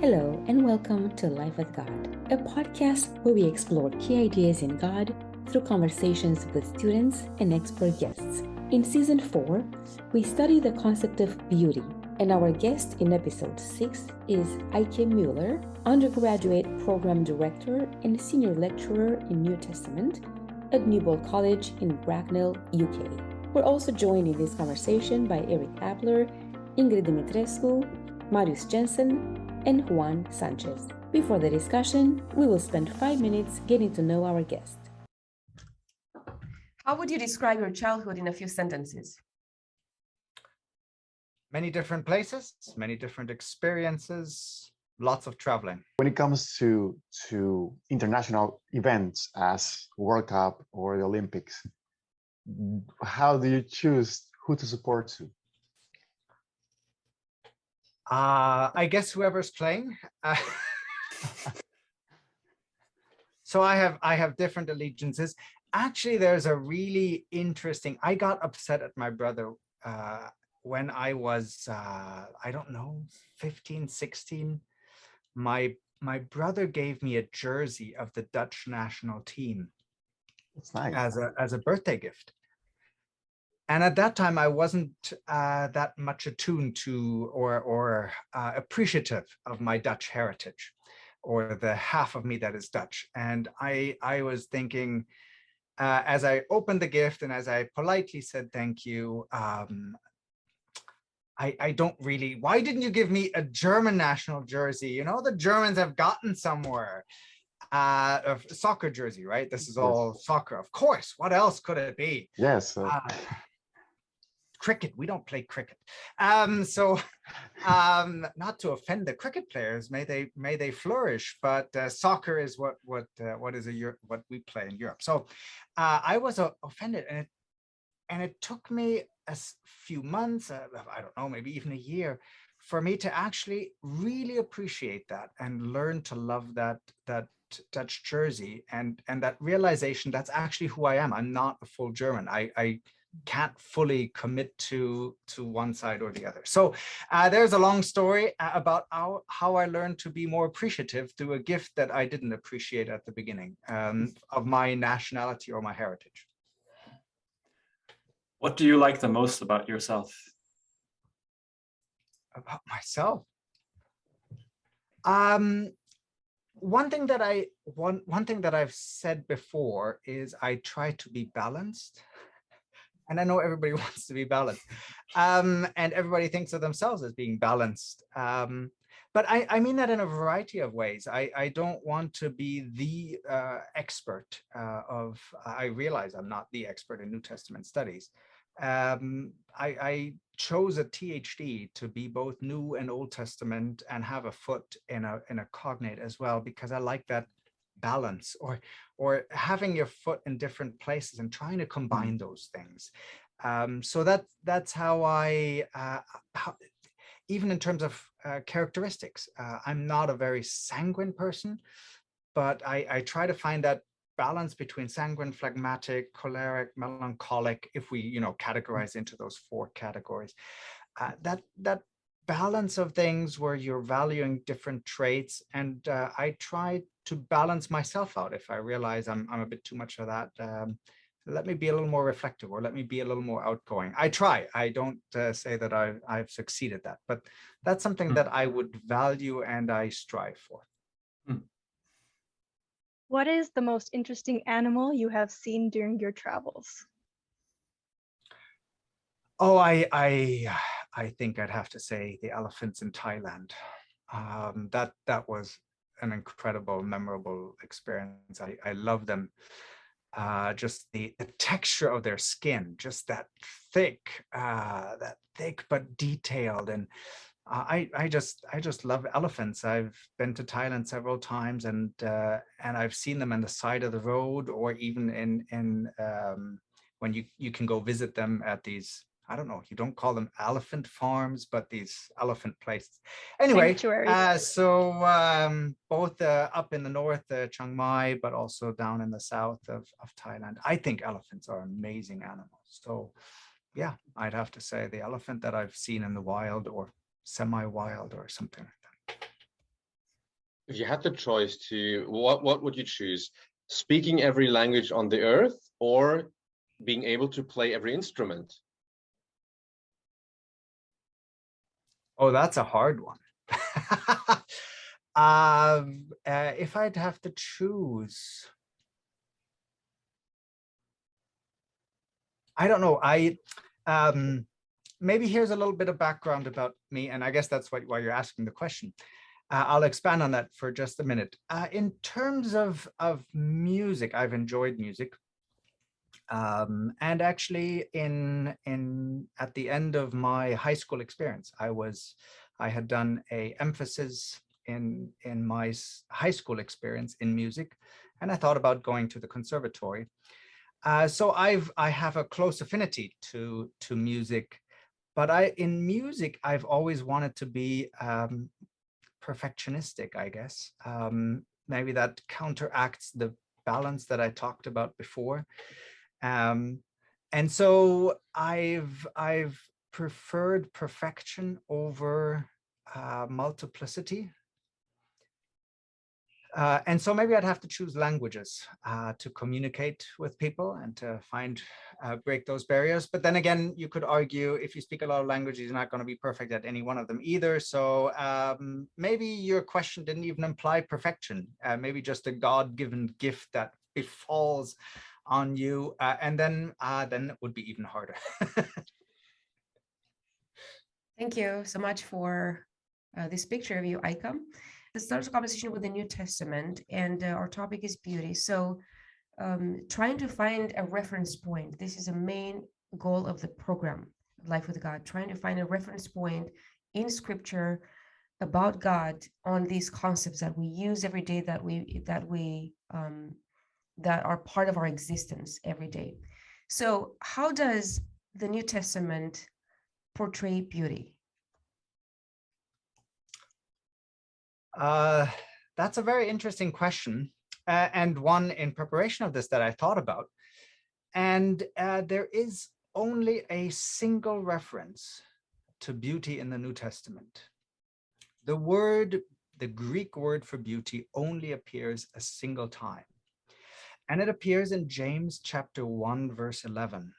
Hello, and welcome to Life with God, a podcast where we explore key ideas in God through conversations with students and expert guests. In Season 4, we study the concept of beauty, and our guest in Episode 6 is Eike Mueller, undergraduate program director and senior lecturer in New Testament at Newbold College in Bracknell, UK. We're also joined in this conversation by Eric Appler, Ingrid Dimitrescu, Marius Jensen, and Juan Sanchez. Before the discussion, we will spend 5 minutes getting to know our guest. How would you describe your childhood in a few sentences? Many different places, many different experiences, lots of traveling. When it comes to international events as World Cup or the Olympics, how do you choose who to support to? I guess whoever's playing. So I have different allegiances. Actually, there's a really interesting. I got upset at my brother when I was I don't know, 15, 16. My brother gave me a jersey of the Dutch national team. It's nice. as a birthday gift. And at that time, I wasn't that much attuned to or appreciative of my Dutch heritage, or the half of me that is Dutch. And I was thinking, as I opened the gift and as I politely said thank you, I don't really. Why didn't you give me a German national jersey? You know, the Germans have gotten somewhere. A soccer jersey, right? This is all soccer, of course. What else could it be? Yes. Cricket. We don't play cricket. Not to offend the cricket players, may they flourish. But soccer is what we play in Europe. So I was offended, and it took me a few months, I don't know, maybe even a year, for me to actually really appreciate that and learn to love that Dutch jersey and that realization that's actually who I am. I'm not a full German. I can't fully commit to one side or the other. So there's a long story about how I learned to be more appreciative through a gift that I didn't appreciate at the beginning of my nationality or my heritage. What do you like the most about yourself? About myself? One thing that I've said before is I try to be balanced. And I know everybody wants to be balanced, and everybody thinks of themselves as being balanced. But I mean that in a variety of ways. I don't want to be the expert I realize I'm not the expert in New Testament studies. I chose a THD to be both New and Old Testament and have a foot in a cognate as well, because I like that balance, or having your foot in different places and trying to combine those things. So that's how even in terms of characteristics, I'm not a very sanguine person, but I try to find that balance between sanguine, phlegmatic, choleric, melancholic, if we categorize into those 4 categories. That balance of things where you're valuing different traits, and I try to balance myself out. If I realize I'm a bit too much of that, let me be a little more reflective, or let me be a little more outgoing. I try. I don't say that I've succeeded that, but that's something that I would value and I strive for. What is the most interesting animal you have seen during your travels? Oh, I think I'd have to say the elephants in Thailand. That was an incredible, memorable experience. I love them. Just the texture of their skin, just that thick but detailed, and I just love elephants. I've been to Thailand several times, and I've seen them on the side of the road, or even in when you can go visit them at these, I don't know, you don't call them elephant farms, but these elephant places. Anyway, both up in the north, Chiang Mai, but also down in the south of Thailand. I think elephants are amazing animals. So yeah, I'd have to say the elephant that I've seen in the wild, or semi-wild, or something like that. if you had the choice to, what would you choose? Speaking every language on the earth or being able to play every instrument? Oh, that's a hard one. If I'd have to choose, I don't know. Maybe here's a little bit of background about me, and I guess that's why you're asking the question. I'll expand on that for just a minute. In terms of music, I've enjoyed music. And actually at the end of my high school experience, I had done a emphasis in my high school experience in music, and I thought about going to the conservatory. So I have a close affinity to music, but in music I've always wanted to be perfectionistic, I guess. Maybe that counteracts the balance that I talked about before. And so I've preferred perfection over multiplicity. And so maybe I'd have to choose languages to communicate with people and to break those barriers. But then again, you could argue if you speak a lot of languages, you're not going to be perfect at any one of them either. So maybe your question didn't even imply perfection, maybe just a God-given gift that befalls on you, and then it would be even harder. Thank you so much for this picture of you, Eike. Let's start a conversation with the New Testament, and our topic is beauty. So trying to find a reference point. This is a main goal of the program, Life with God, trying to find a reference point in Scripture about God on these concepts that we use every day, that are part of our existence every day. So how does the New Testament portray beauty? That's a very interesting question, and one in preparation of this that I thought about. And there is only a single reference to beauty in the New Testament. The Greek word for beauty only appears a single time. And it appears in James chapter 1, verse 11.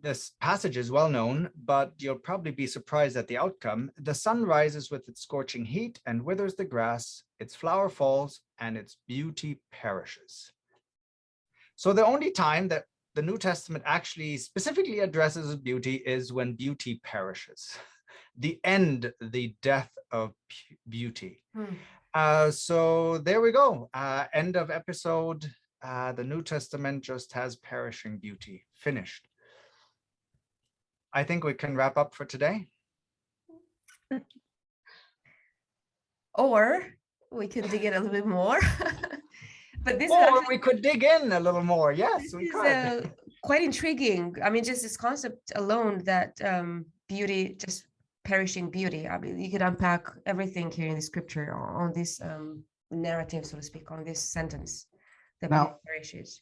This passage is well known, but you'll probably be surprised at the outcome. The sun rises with its scorching heat and withers the grass, its flower falls, and its beauty perishes. So the only time that the New Testament actually specifically addresses beauty is when beauty perishes. The death of beauty. So there we go. End of episode. The New Testament just has perishing beauty. Finished. I think we can wrap up for today. Or we could dig in a little bit more. But this we could dig in a little more. Yes, we could. Quite intriguing. I mean, just this concept alone that beauty, just perishing beauty. I mean, you could unpack everything here in the scripture on this narrative, so to speak, on this sentence that beauty perishes.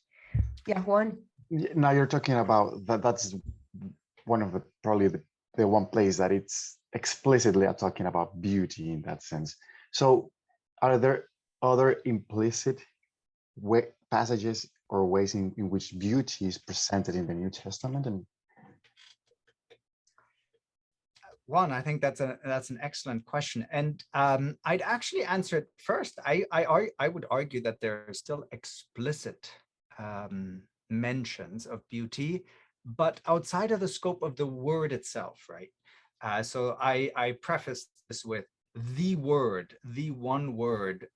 Yeah, Juan. Now you're talking about that. That's one of probably the one place that it's explicitly talking about beauty in that sense. So, are there other implicit passages or ways in which beauty is presented in the New Testament? And One, I think that's an excellent question, and I'd actually answer it first. I would argue that there are still explicit mentions of beauty, but outside of the scope of the word itself, right? So I prefaced this with the word, the one word,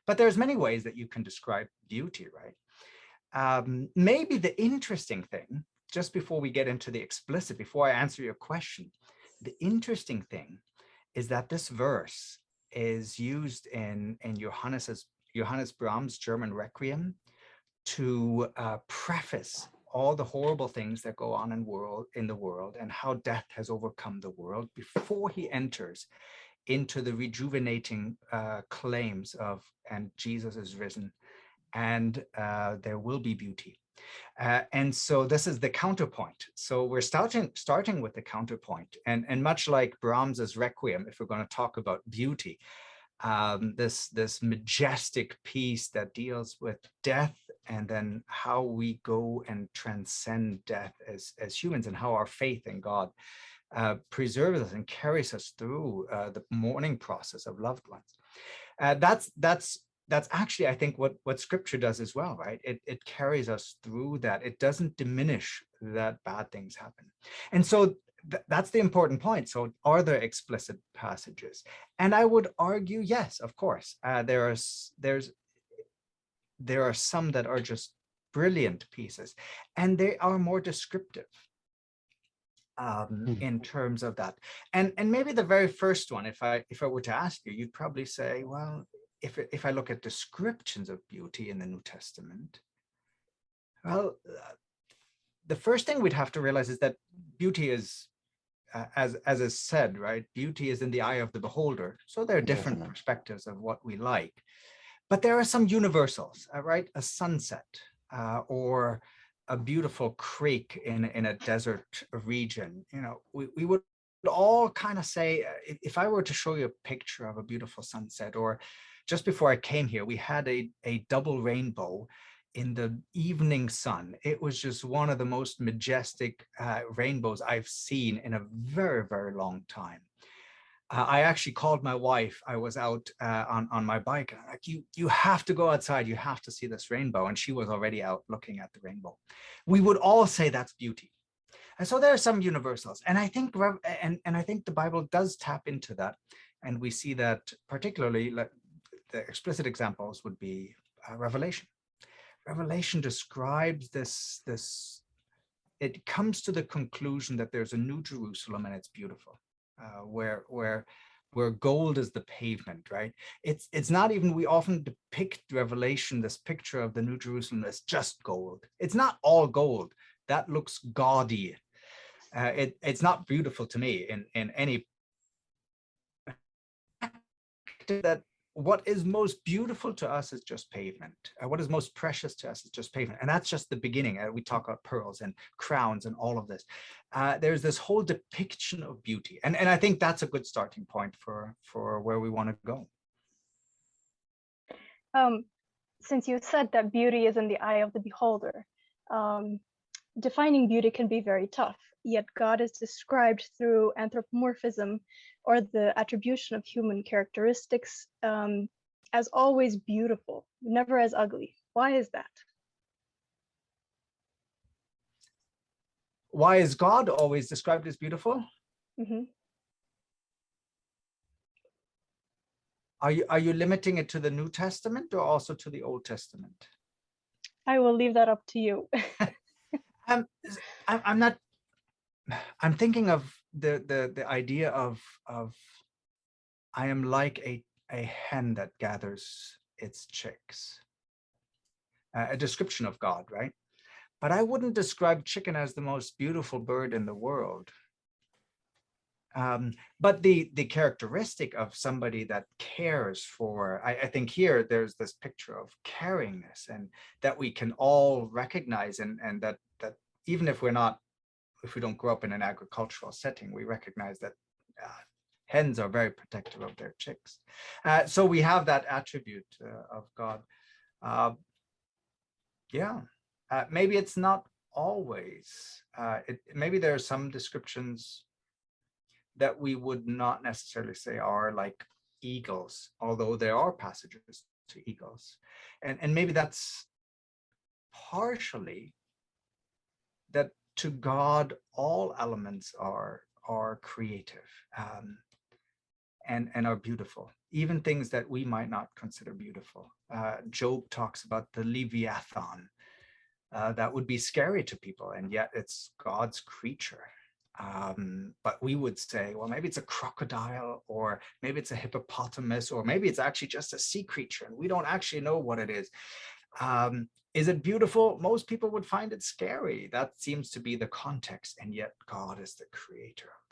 but there's many ways that you can describe beauty, right? Maybe the interesting thing, just before we get into the explicit, before I answer your question, the interesting thing is that this verse is used in Johannes Brahms' German Requiem to preface all the horrible things that go on in the world and how death has overcome the world before he enters into the rejuvenating claims of, and Jesus is risen, and there will be beauty. And so this is the counterpoint. So we're starting with the counterpoint, and much like Brahms's Requiem, if we're going to talk about beauty, this majestic piece that deals with death, and then how we go and transcend death as humans, and how our faith in God preserves us and carries us through the mourning process of loved ones. That's actually, I think, what Scripture does as well, right? It carries us through that. It doesn't diminish that bad things happen. And so that's the important point. So are there explicit passages? And I would argue, yes, of course. There are some that are just brilliant pieces, and they are more descriptive in terms of that. And maybe the very first one, if I were to ask you, you'd probably say, well, if I look at descriptions of beauty in the New Testament, well, the first thing we'd have to realize is that beauty is, as is said, right? Beauty is in the eye of the beholder. So there are different perspectives of what we like, but there are some universals, right? A sunset, or a beautiful creek in a desert region. You know, we would all kind of say, if I were to show you a picture of a beautiful sunset, or just before I came here, we had a double rainbow in the evening sun. It was just one of the most majestic rainbows I've seen in a very, very long time. I actually called my wife. I was out on my bike. And I'm like, you have to go outside. You have to see this rainbow. And she was already out looking at the rainbow. We would all say that's beauty. And so there are some universals. And I think and I think the Bible does tap into that. And we see that particularly, the explicit examples would be Revelation. Revelation describes this. It comes to the conclusion that there's a new Jerusalem and it's beautiful. Where gold is the pavement, right? It's not even, we often depict Revelation, this picture of the New Jerusalem, as just gold. It's not all gold. That looks gaudy. It's not beautiful to me in any. That what is most beautiful to us is just pavement. What is most precious to us is just pavement. And that's just the beginning. We talk about pearls and crowns and all of this. There's this whole depiction of beauty. And I think that's a good starting point for where we want to go. Since you said that beauty is in the eye of the beholder, defining beauty can be very tough. Yet God is described through anthropomorphism, or the attribution of human characteristics, as always beautiful, never as ugly. Why is that? Why is God always described as beautiful? Mm-hmm. Are you limiting it to the New Testament or also to the Old Testament? I will leave that up to you. I'm not. I'm thinking of the idea of I am like a hen that gathers its chicks. A description of God, right? But I wouldn't describe chicken as the most beautiful bird in the world. But the characteristic of somebody that cares for, I think here there's this picture of caringness, and that we can all recognize, and that even if we don't grow up in an agricultural setting, we recognize that hens are very protective of their chicks. So we have that attribute of God. Maybe it's not always. Maybe there are some descriptions that we would not necessarily say are like eagles, although there are passages to eagles. And maybe that's partially that to God, all elements are creative and are beautiful, even things that we might not consider beautiful. Job talks about the Leviathan. That would be scary to people, and yet it's God's creature. But we would say, well, maybe it's a crocodile, or maybe it's a hippopotamus, or maybe it's actually just a sea creature, and we don't actually know what it is. Is it beautiful? Most people would find it scary. That seems to be the context, and yet God is the creator of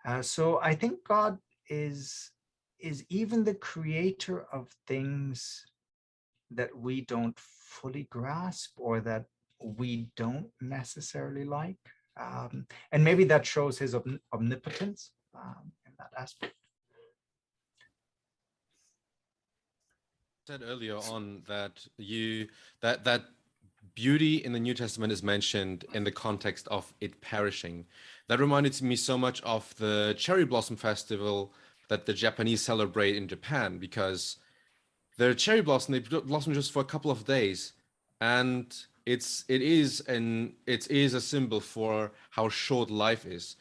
that. So I think God is even the creator of things that we don't fully grasp, or that we don't necessarily like. And maybe that shows his omnipotence in that aspect. said earlier on that that beauty in the New Testament is mentioned in the context of it perishing. That reminded me so much of the cherry blossom festival that the Japanese celebrate in Japan, because the cherry blossom, they blossom just for a couple of days, and it is a symbol for how short life is.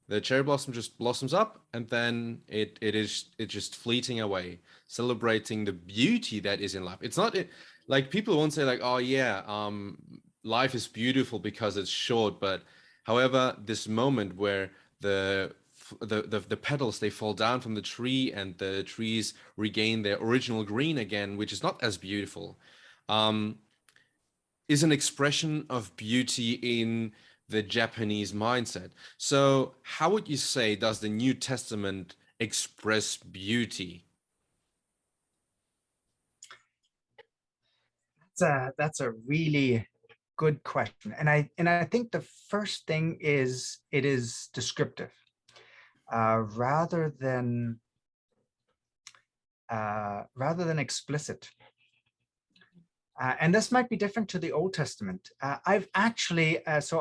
The cherry blossom just blossoms up, and then it's just fleeting away, celebrating the beauty that is in life. It's not like people won't say like, oh yeah, life is beautiful because it's short, but however, this moment where the petals, they fall down from the tree and the trees regain their original green again, which is not as beautiful, is an expression of beauty in the Japanese mindset. So how would you say does the New Testament express beauty? That's a really good question, and I think the first thing is it is descriptive rather than explicit. And this might be different to the Old Testament. I've actually, as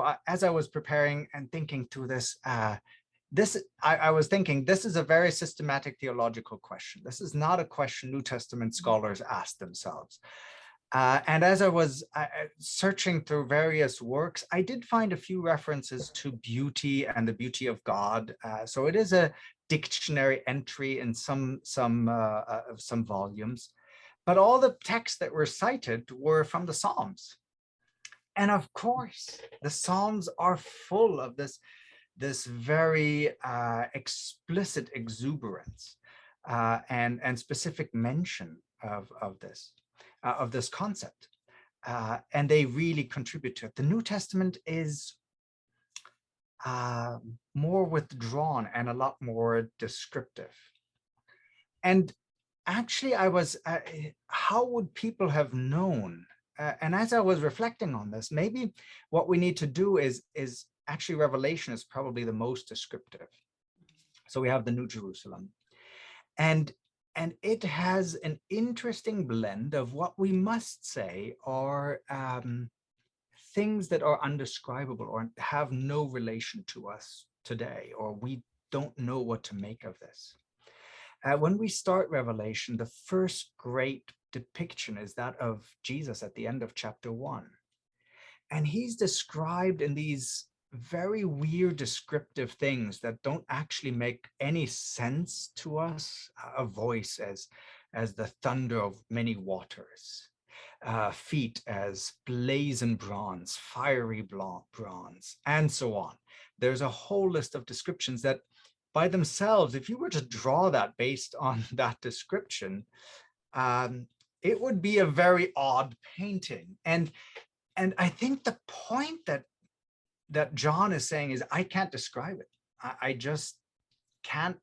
I was preparing and thinking through this, I was thinking this is a very systematic theological question. This is not a question New Testament scholars ask themselves. And as I was searching through various works, I did find a few references to beauty and the beauty of God. So it is a dictionary entry in some volumes. But all the texts that were cited were from the Psalms. And of course, the Psalms are full of this very explicit exuberance and specific mention of this concept. And they really contribute to it. The New Testament is more withdrawn and a lot more descriptive. And actually, how would people have known? And as I was reflecting on this, maybe what we need to do is actually Revelation is probably the most descriptive. So we have the New Jerusalem, and it has an interesting blend of what we must say are things that are undescribable or have no relation to us today, or we don't know what to make of this. When we start Revelation, the first great depiction is that of Jesus at the end of chapter 1. And he's described in these very weird descriptive things that don't actually make any sense to us. A voice as the thunder of many waters, feet as blazing bronze, fiery bronze, and so on. There's a whole list of descriptions that by themselves, if you were to draw that based on that description, it would be a very odd painting. And I think the point that John is saying is, I can't describe it. I just can't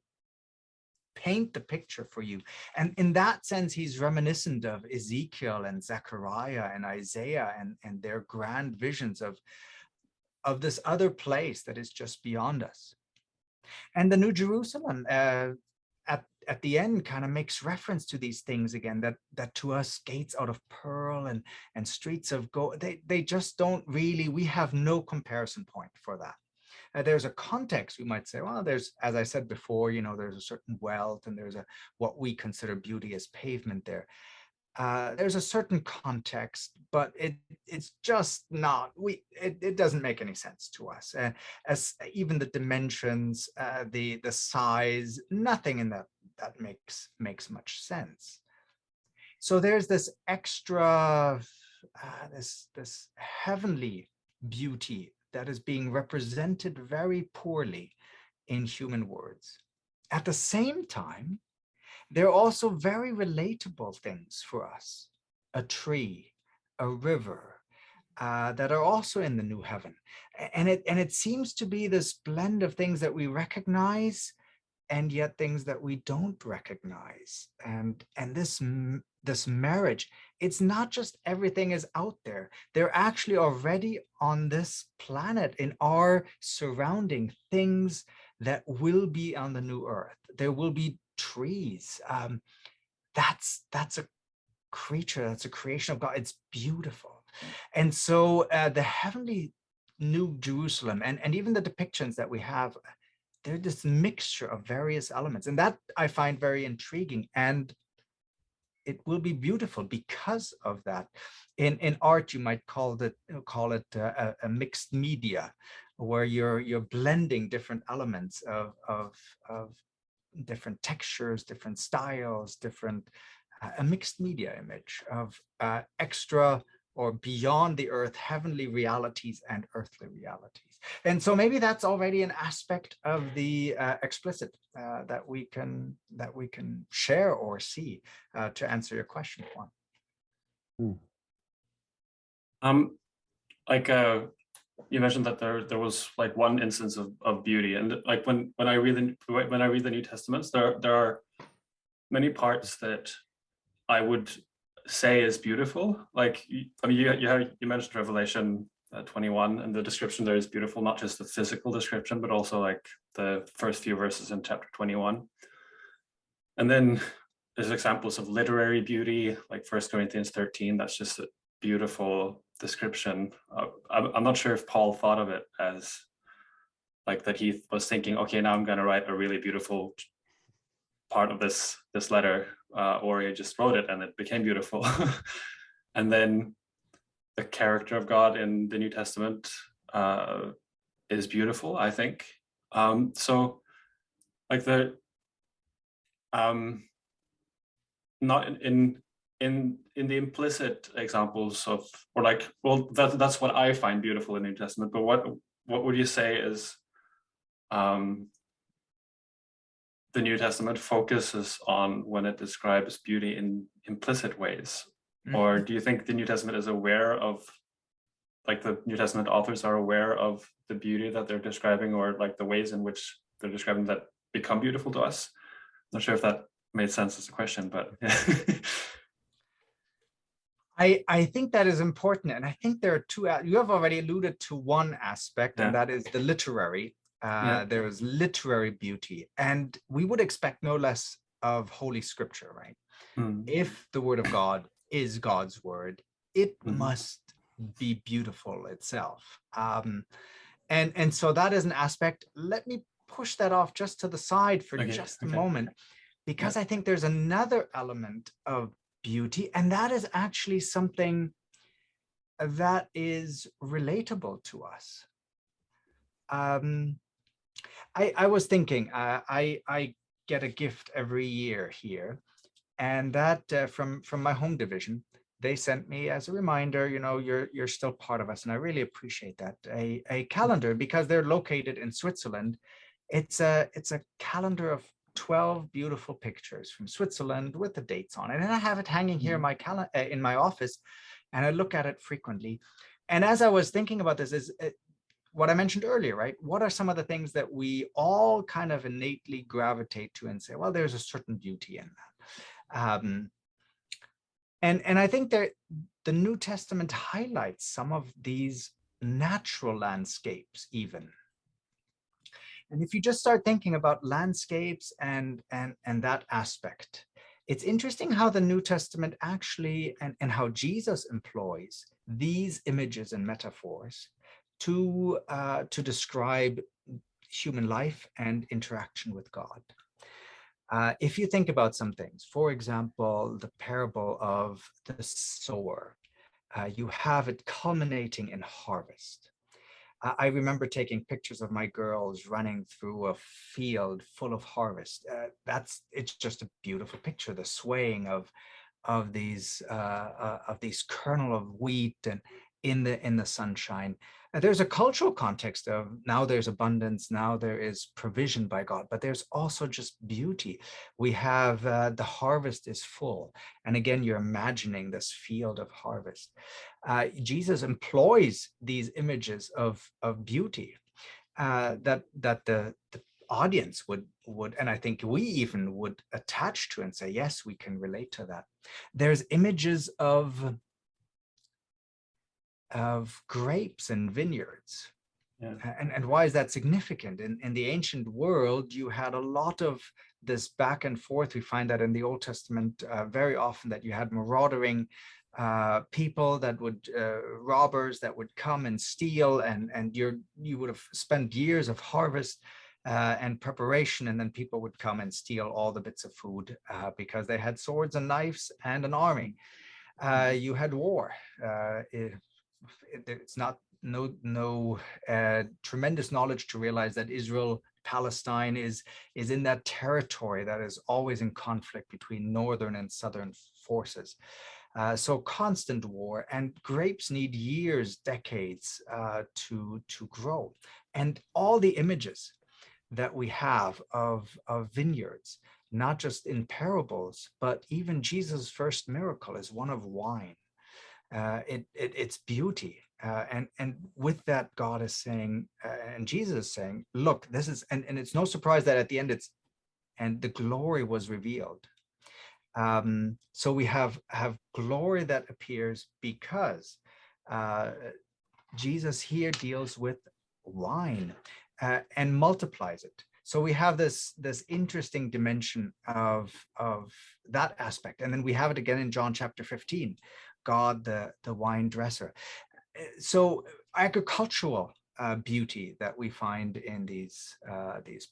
paint the picture for you. And in that sense, he's reminiscent of Ezekiel and Zechariah and Isaiah and their grand visions of this other place that is just beyond us. And the New Jerusalem at the end kind of makes reference to these things again, that to us gates out of pearl and streets of gold, they just don't really, we have no comparison point for that. There's a context, we might say, well, there's, as I said before, there's a certain wealth and there's what we consider beauty as pavement there. There's a certain context, but it's just not, it doesn't make any sense to us. As even the dimensions, the size, nothing in that makes much sense. So there's this extra, this heavenly beauty that is being represented very poorly in human words. At the same time, they're also very relatable things for us. A tree, a river, that are also in the new heaven. And it seems to be this blend of things that we recognize and yet things that we don't recognize. And this marriage, it's not just everything is out there. They're actually already on this planet, in our surrounding, things that will be on the new earth. There will be trees. That's a creature, that's a creation of God. It's beautiful. And so the heavenly New Jerusalem and even the depictions that we have, they're this mixture of various elements. And that I find very intriguing. And it will be beautiful because of that. In art, you might call it a mixed media, where you're blending different elements of different textures, different styles, different a mixed media image of extra or beyond the earth, heavenly realities and earthly realities. And so maybe that's already an aspect of the explicit that we can share or see to answer your question, Juan. Like you mentioned that there was like one instance of beauty, and like when I read the New Testaments, there are many parts that I would say is beautiful. Like, I mean, you mentioned Revelation 21, and the description there is beautiful, not just the physical description, but also like the first few verses in chapter 21. And then there's examples of literary beauty, like 1 Corinthians 13. That's just a beautiful description. I'm not sure if Paul thought of it as like that he was thinking, okay, now I'm going to write a really beautiful part of this letter, or he just wrote it and it became beautiful. And then the character of God in the New Testament is beautiful, I think. So like the not in the implicit examples of, or like, well, that's what I find beautiful in the New Testament, but what would you say is the New Testament focuses on when it describes beauty in implicit ways? Or do you think the New Testament is aware of, like the New Testament authors are aware of the beauty that they're describing, or like the ways in which they're describing that become beautiful to us? I'm not sure if that made sense as a question, but I think that is important. And I think there are two, you have already alluded to one aspect, and that is the literary. There is literary beauty, and we would expect no less of Holy Scripture, right? If the Word of God is God's Word, it must be beautiful itself. And so that is an aspect. Let me push that off just to the side for just a moment, because I think there's another element of beauty, and that is actually something that is relatable to us. I was thinking, I get a gift every year here, and that from my home division, they sent me as a reminder, you know, you're still part of us, and I really appreciate that, a calendar, because they're located in Switzerland. It's a calendar of 12 beautiful pictures from Switzerland with the dates on it, and I have it hanging here in my office, and I look at it frequently. And as I was thinking about this, is what I mentioned earlier, right? What are some of the things that we all kind of innately gravitate to and say, well, there's a certain beauty in that. And I think that the New Testament highlights some of these natural landscapes even. And if you just start thinking about landscapes and that aspect, it's interesting how the New Testament actually, and how Jesus employs these images and metaphors to describe human life and interaction with God. If you think about some things, for example, the parable of the sower, you have it culminating in harvest. I remember taking pictures of my girls running through a field full of harvest. It's just a beautiful picture. The swaying of these kernel of wheat and in the sunshine. There's a cultural context of now there's abundance, now there is provision by God, but there's also just beauty. We have the harvest is full. And again, you're imagining this field of harvest. Jesus employs these images of beauty that the audience would, and I think we even would attach to and say, yes, we can relate to that. There's images of grapes and vineyards. Yeah. And why is that significant? In the ancient world, you had a lot of this back and forth. We find that in the Old Testament very often, that you had marauding people that would, robbers that would come and steal, and you would have spent years of harvest and preparation, and then people would come and steal all the bits of food because they had swords and knives and an army. You had war. It's not no tremendous knowledge to realize that Israel Palestine is in that territory that is always in conflict between northern and southern forces. So constant war, and grapes need years, decades to grow. And all the images that we have of vineyards, not just in parables, but even Jesus' first miracle is one of wine. It's beauty. And with that, God is saying, and Jesus is saying, look, this is, and it's no surprise that at the end and the glory was revealed. So we have glory that appears because Jesus here deals with wine and multiplies it. So we have this interesting dimension of that aspect. And then we have it again in John chapter 15, God, the wine dresser. So agricultural beauty that we find in these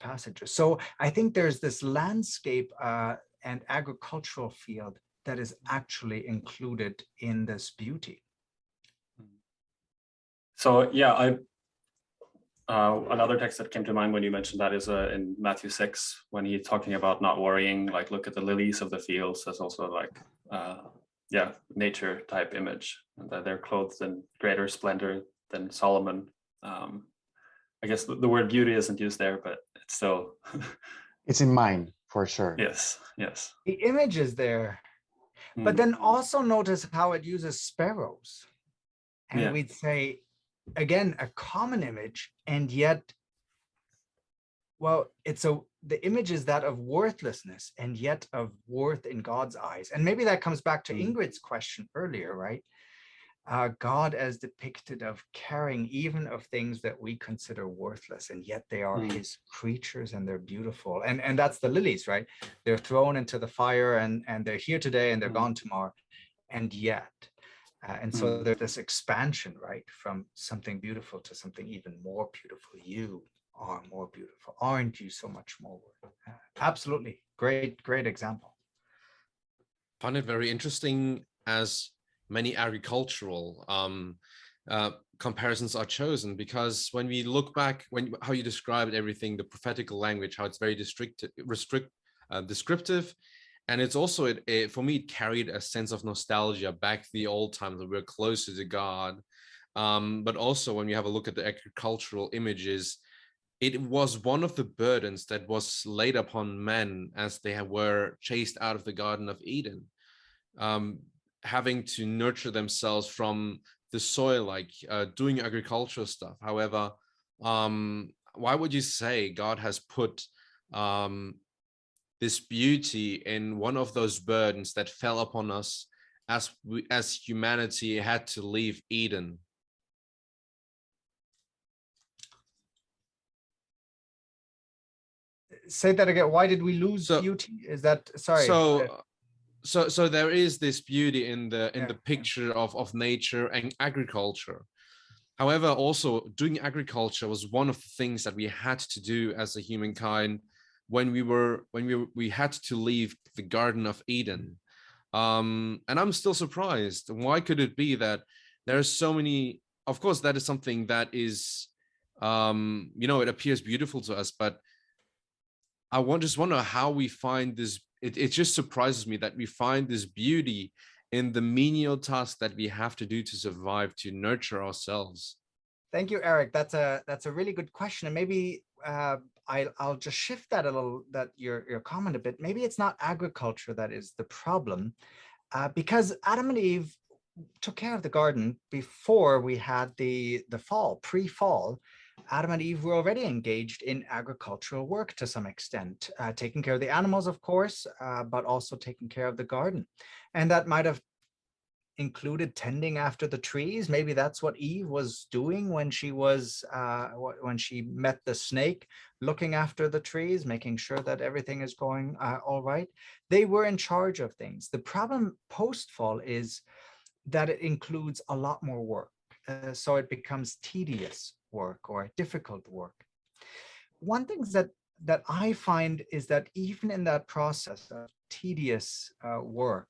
passages. So I think there's this landscape and agricultural field that is actually included in this beauty. So yeah, another text that came to mind when you mentioned that is in Matthew 6, when he's talking about not worrying, like look at the lilies of the fields. That's also like nature type image, and that they're clothed in greater splendor than Solomon. I guess the word beauty isn't used there, but it's still It's in mind for sure. Yes. The image is there, but then also notice how it uses sparrows. And we'd say, again, a common image, and yet, well, the image is that of worthlessness and yet of worth in God's eyes. And maybe that comes back to Ingrid's question earlier, right? God as depicted of caring even of things that we consider worthless, and yet they are his creatures and they're beautiful. And that's the lilies, right? They're thrown into the fire and they're here today and they're gone tomorrow. And yet, and so there's this expansion, right? From something beautiful to something even more beautiful. You are more beautiful. Aren't you so much more worth? Absolutely. Great example. I find it very interesting as many agricultural comparisons are chosen, because when we look back, how you described everything, the prophetical language, how it's very descriptive, and it's also for me it carried a sense of nostalgia back to the old times that we're closer to God. But also when you have a look at the agricultural images, it was one of the burdens that was laid upon men as they were chased out of the Garden of Eden. Having to nurture themselves from the soil, like doing agricultural stuff. However, why would you say God has put this beauty in one of those burdens that fell upon us as humanity had to leave Eden? Say that again. Why did we lose beauty? Is that, sorry? So there is this beauty in the picture of nature and agriculture. However, also doing agriculture was one of the things that we had to do as a humankind when we had to leave the Garden of Eden. And I'm still surprised. Why could it be that there are so many? Of course, that is something that is, it appears beautiful to us, but I just wonder how we find this. It just surprises me that we find this beauty in the menial task that we have to do to survive, to nurture ourselves. Thank you, Eric. That's a really good question, and maybe I'll just shift that a little, that your comment a bit. Maybe it's not agriculture that is the problem, because Adam and Eve took care of the garden before we had the fall, pre-fall. Adam and Eve were already engaged in agricultural work to some extent, taking care of the animals, of course, but also taking care of the garden. And that might have included tending after the trees. Maybe that's what Eve was doing when she was when she met the snake, looking after the trees, making sure that everything is going all right. They were in charge of things. The problem post-fall is that it includes a lot more work. So it becomes tedious work or difficult work. One thing that I find is that even in that process of tedious work,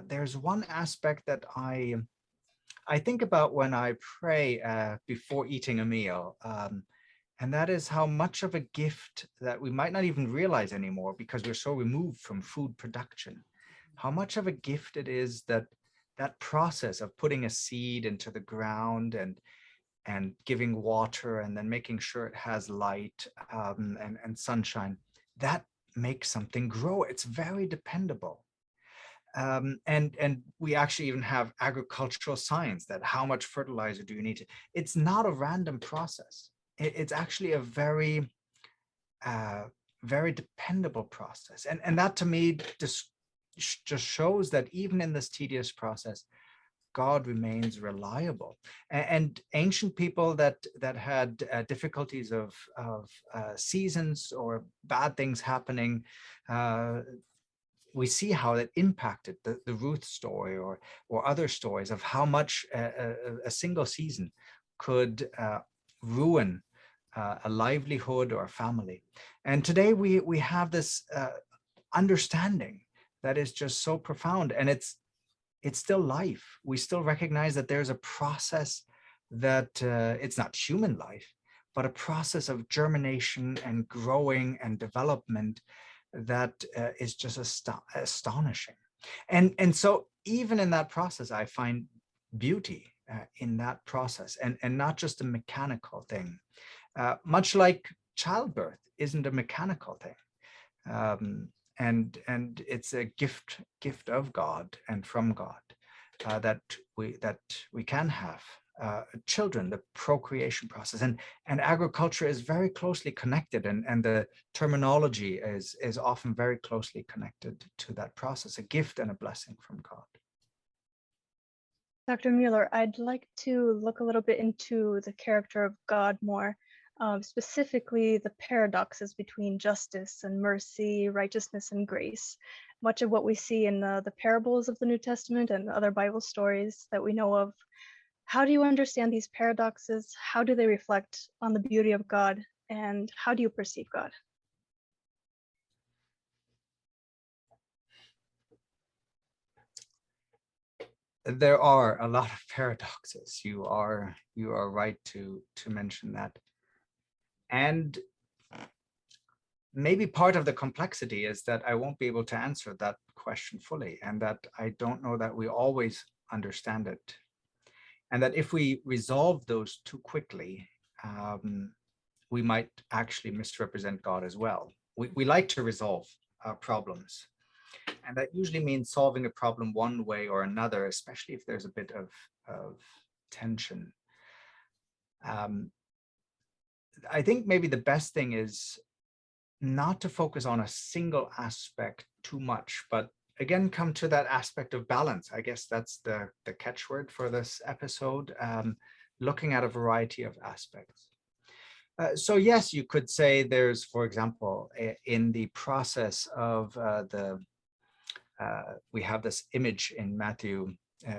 there's one aspect that I think about when I pray before eating a meal, and that is how much of a gift that we might not even realize anymore because we're so removed from food production, how much of a gift it is that that process of putting a seed into the ground and giving water and then making sure it has light and sunshine, that makes something grow. It's very dependable. And we actually even have agricultural science that how much fertilizer do you need to, it's not a random process. It's actually a very, very dependable process. And that to me just shows that even in this tedious process, God remains reliable. And ancient people that had difficulties of seasons or bad things happening, we see how that impacted the Ruth story or other stories of how much a single season could ruin a livelihood or a family. And today we have this understanding that is just so profound, and it's still life. We still recognize that there's a process that it's not human life, but a process of germination and growing and development that is just astonishing. And so even in that process, I find beauty in that process, and not just a mechanical thing. Much like childbirth isn't a mechanical thing. And it's a gift of God and from God that we can have children, the procreation process, and agriculture is very closely connected, and the terminology is often very closely connected to that process, a gift and a blessing from God. Dr. Mueller, I'd like to look a little bit into the character of God more. Specifically the paradoxes between justice and mercy, righteousness and grace. Much of what we see in the parables of the New Testament and other Bible stories that we know of. How do you understand these paradoxes? How do they reflect on the beauty of God? And how do you perceive God? There are a lot of paradoxes. You are right to mention that. And maybe part of the complexity is that I won't be able to answer that question fully, and that I don't know that we always understand it. And that if we resolve those too quickly, we might actually misrepresent God as well. We like to resolve problems. And that usually means solving a problem one way or another, especially if there's a bit of tension. I think maybe the best thing is not to focus on a single aspect too much, but again, come to that aspect of balance. I guess that's the catchword for this episode, looking at a variety of aspects. So yes, you could say there's, for example, in the process of we have this image in Matthew,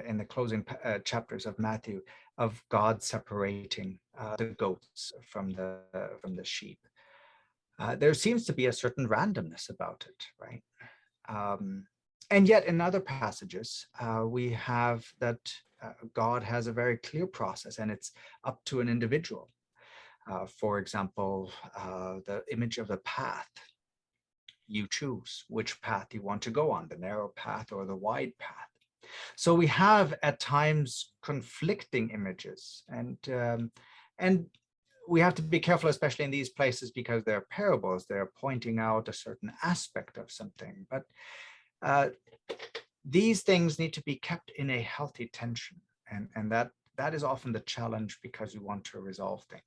in the closing chapters of Matthew, of God separating the goats from the sheep. There seems to be a certain randomness about it, right? And yet in other passages, we have that God has a very clear process, and it's up to an individual. For example, the image of the path. You choose which path you want to go on, the narrow path or the wide path. So we have at times conflicting images, and we have to be careful, especially in these places, because they're parables. They're pointing out a certain aspect of something, but these things need to be kept in a healthy tension, and that is often the challenge, because we want to resolve things.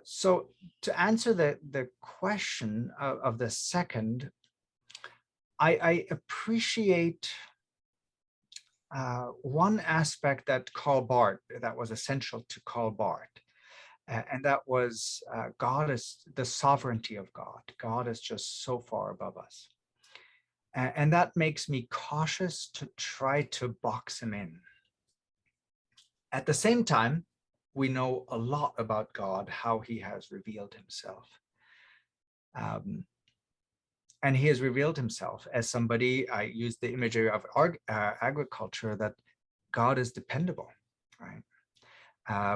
So to answer the question of the second, I appreciate one aspect that was essential to Karl Barth, and that was God is the sovereignty of God. God is just so far above us. And that makes me cautious to try to box him in. At the same time, we know a lot about God, how he has revealed himself. And he has revealed himself as somebody, I use the imagery of agriculture, that God is dependable, right?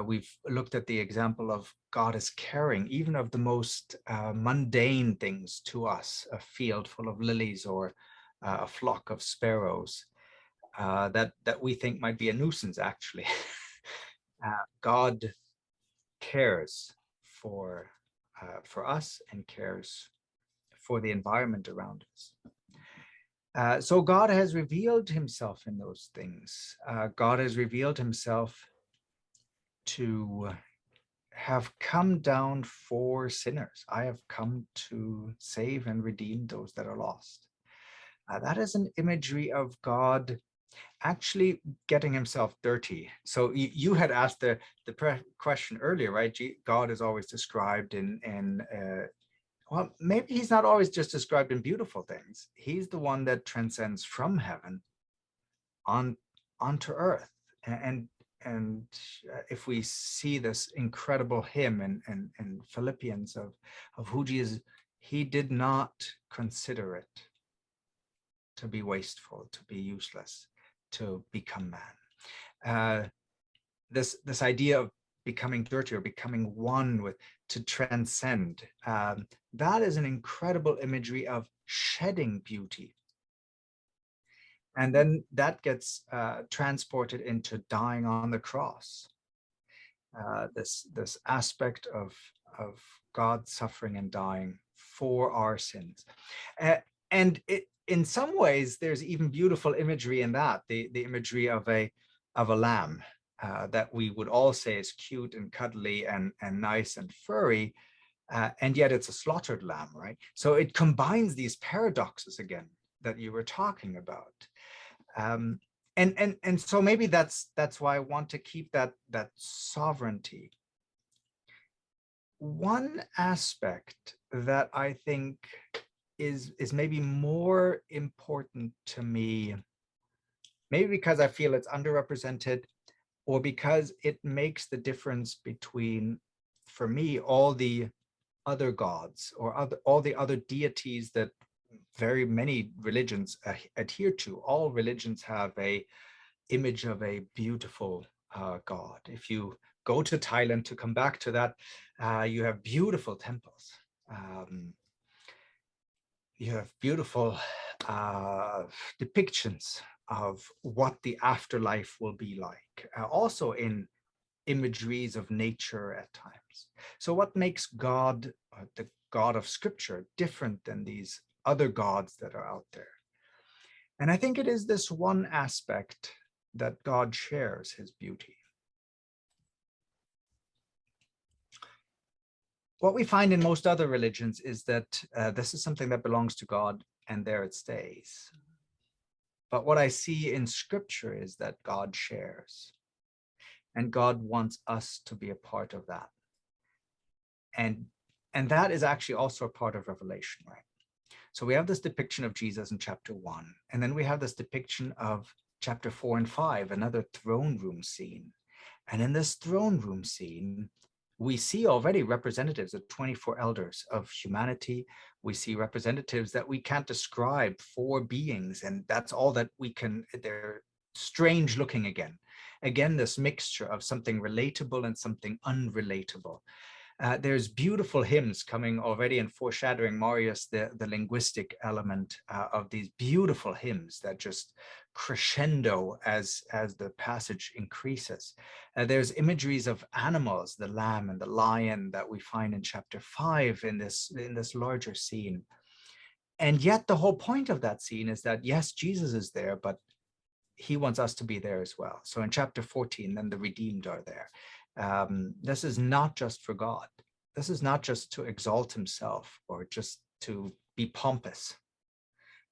We've looked at the example of God is caring, even of the most mundane things to us, a field full of lilies or a flock of sparrows that we think might be a nuisance, actually. God cares for us and cares for the environment around us. So God has revealed himself in those things. God has revealed himself to have come down for sinners. I have come to save and redeem those that are lost. That is an imagery of God actually getting himself dirty. So you had asked the question earlier, right? God is always described in well, maybe he's not always just described in beautiful things. He's the one that transcends from heaven onto earth. And if we see this incredible hymn in Philippians of who Jesus, he did not consider it to be wasteful, to be useless, to become man. This idea of becoming dirty or becoming one with, to transcend, that is an incredible imagery of shedding beauty. And then that gets transported into dying on the cross. This aspect of God suffering and dying for our sins. And in some ways, there's even beautiful imagery in that, the imagery of a lamb that we would all say is cute and cuddly and nice and furry, and yet it's a slaughtered lamb, right? So it combines these paradoxes again that you were talking about. And so maybe that's why I want to keep that sovereignty. One aspect that I think is maybe more important to me, maybe because I feel it's underrepresented, or because it makes the difference between, for me, all the other gods or all the other deities that very many religions adhere to. All religions have a image of a beautiful God. If you go to Thailand, to come back to that, you have beautiful temples. You have beautiful depictions of what the afterlife will be like, also in imageries of nature at times. So what makes God, the God of Scripture, different than these other gods that are out there? And I think it is this one aspect that God shares his beauty. What we find in most other religions is that this is something that belongs to God and there it stays. But what I see in Scripture is that God shares, and God wants us to be a part of that. And that is actually also a part of Revelation, right? So we have this depiction of Jesus in chapter 1, and then we have this depiction of chapter 4 and 5, another throne room scene. And in this throne room scene, we see already representatives of 24 elders of humanity. We see representatives that we can't describe, 4 beings, and that's all that we can. They're strange looking again. Again, this mixture of something relatable and something unrelatable. There's beautiful hymns coming already and foreshadowing, Marius, the linguistic element of these beautiful hymns that just crescendo as the passage increases. There's imageries of animals, the lamb and the lion, that we find in chapter 5 in this larger scene. And yet the whole point of that scene is that, yes, Jesus is there, but he wants us to be there as well. So in chapter 14, then the redeemed are there. This is not just for God. This is not just to exalt himself or just to be pompous.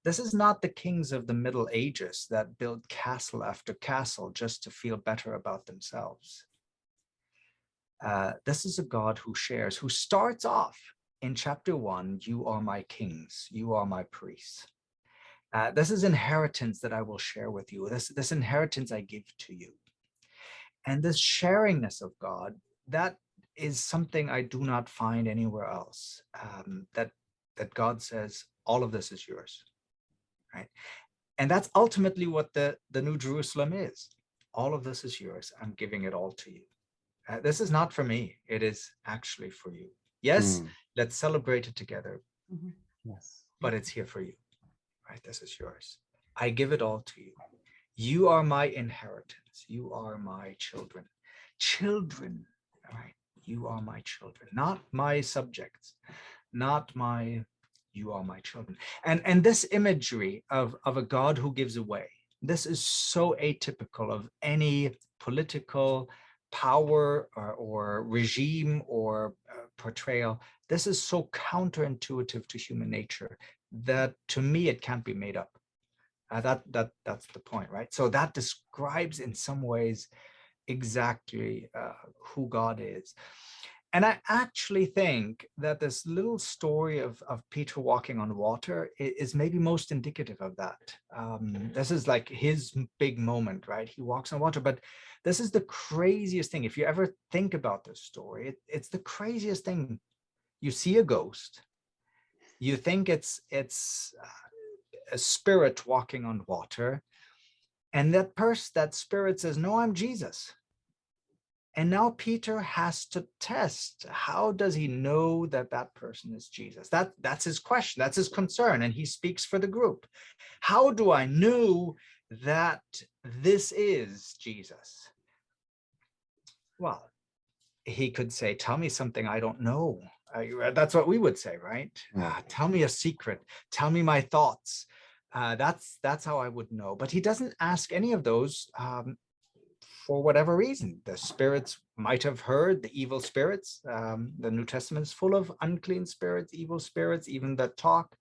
This is not the kings of the Middle Ages that build castle after castle just to feel better about themselves. This is a God who shares, who starts off in chapter 1, you are my kings, you are my priests. This is inheritance that I will share with you. This inheritance I give to you. And this sharingness of God, that is something I do not find anywhere else. That God says, all of this is yours, right? And that's ultimately what the New Jerusalem is. All of this is yours. I'm giving it all to you. This is not for me. It is actually for you. Yes, let's celebrate it together. Yes. But it's here for you, right? This is yours. I give it all to you. You are my inheritance. You are my children. Children, all right? You are my children, not my subjects, not my, you are my children. And this imagery of a God who gives away, this is so atypical of any political power or regime or portrayal. This is so counterintuitive to human nature that to me, it can't be made up. That's the point, right? So that describes in some ways exactly who God is. And I actually think that this little story of Peter walking on water is maybe most indicative of that. This is like his big moment, right? He walks on water, but this is the craziest thing. If you ever think about this story, it's the craziest thing. You see a ghost, you think it's a spirit walking on water, and that spirit says, no, I'm Jesus. And now Peter has to test, how does he know that that person is Jesus? That's his question, that's his concern, and he speaks for the group. How do I know that this is Jesus? Well, he could say, tell me something I don't know. That's what we would say, right? Tell me a secret, tell me my thoughts. That's how I would know. But he doesn't ask any of those for whatever reason. The spirits might have heard, the evil spirits. The New Testament is full of unclean spirits, evil spirits, even that talk,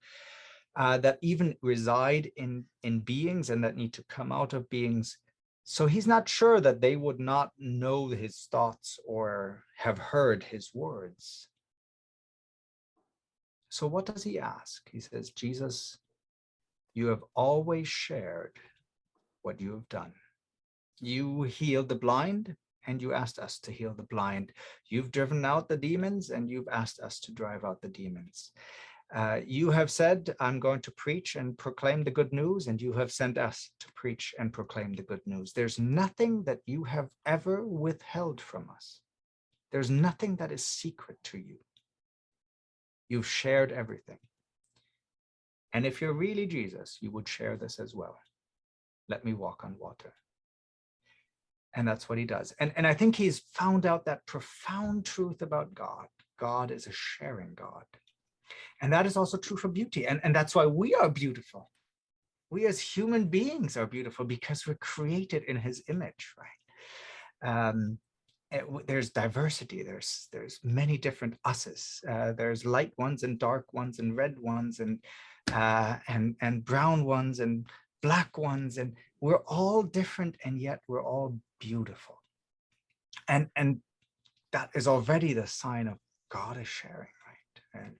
that even reside in beings and that need to come out of beings. So he's not sure that they would not know his thoughts or have heard his words. So what does he ask? He says, Jesus, you have always shared what you have done. You healed the blind, and you asked us to heal the blind. You've driven out the demons, and you've asked us to drive out the demons. You have said, I'm going to preach and proclaim the good news, and you have sent us to preach and proclaim the good news. There's nothing that you have ever withheld from us. There's nothing that is secret to you. You've shared everything. And if you're really Jesus, you would share this as well. Let me walk on water. And that's what he does. And I think he's found out that profound truth about God. God is a sharing God. And that is also true for beauty. And that's why we are beautiful. We as human beings are beautiful because we're created in his image, right? There's diversity. There's many different us's. There's light ones and dark ones and red ones and brown ones and black ones. And we're all different, and yet we're all beautiful. And that is already the sign of God is sharing, right? And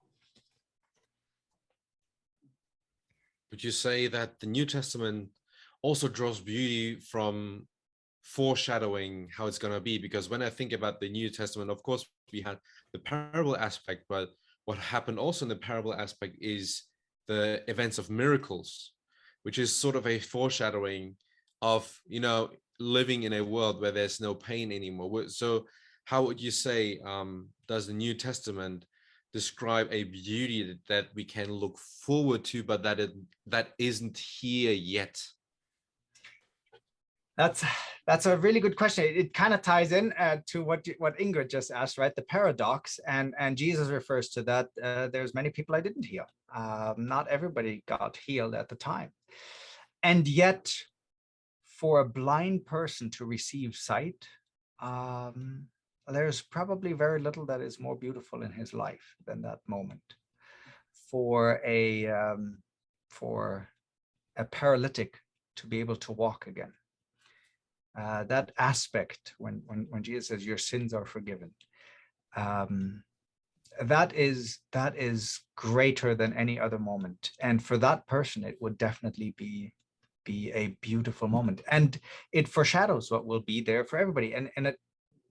would you say that the New Testament also draws beauty from foreshadowing how it's going to be? Because when I think about the New Testament, of course, we had the parable aspect, but what happened also in the parable aspect is the events of miracles, which is sort of a foreshadowing of, living in a world where there's no pain anymore. So how would you say, does the New Testament describe a beauty that we can look forward to, but that isn't here yet? That's a really good question. It kind of ties in to what Ingrid just asked, right? The paradox, and Jesus refers to that. There's many people I didn't heal. Not everybody got healed at the time, and yet, for a blind person to receive sight, there's probably very little that is more beautiful in his life than that moment. For a for a paralytic to be able to walk again. That aspect, when Jesus says your sins are forgiven, that is greater than any other moment. And for that person, it would definitely be a beautiful moment. And it foreshadows what will be there for everybody. And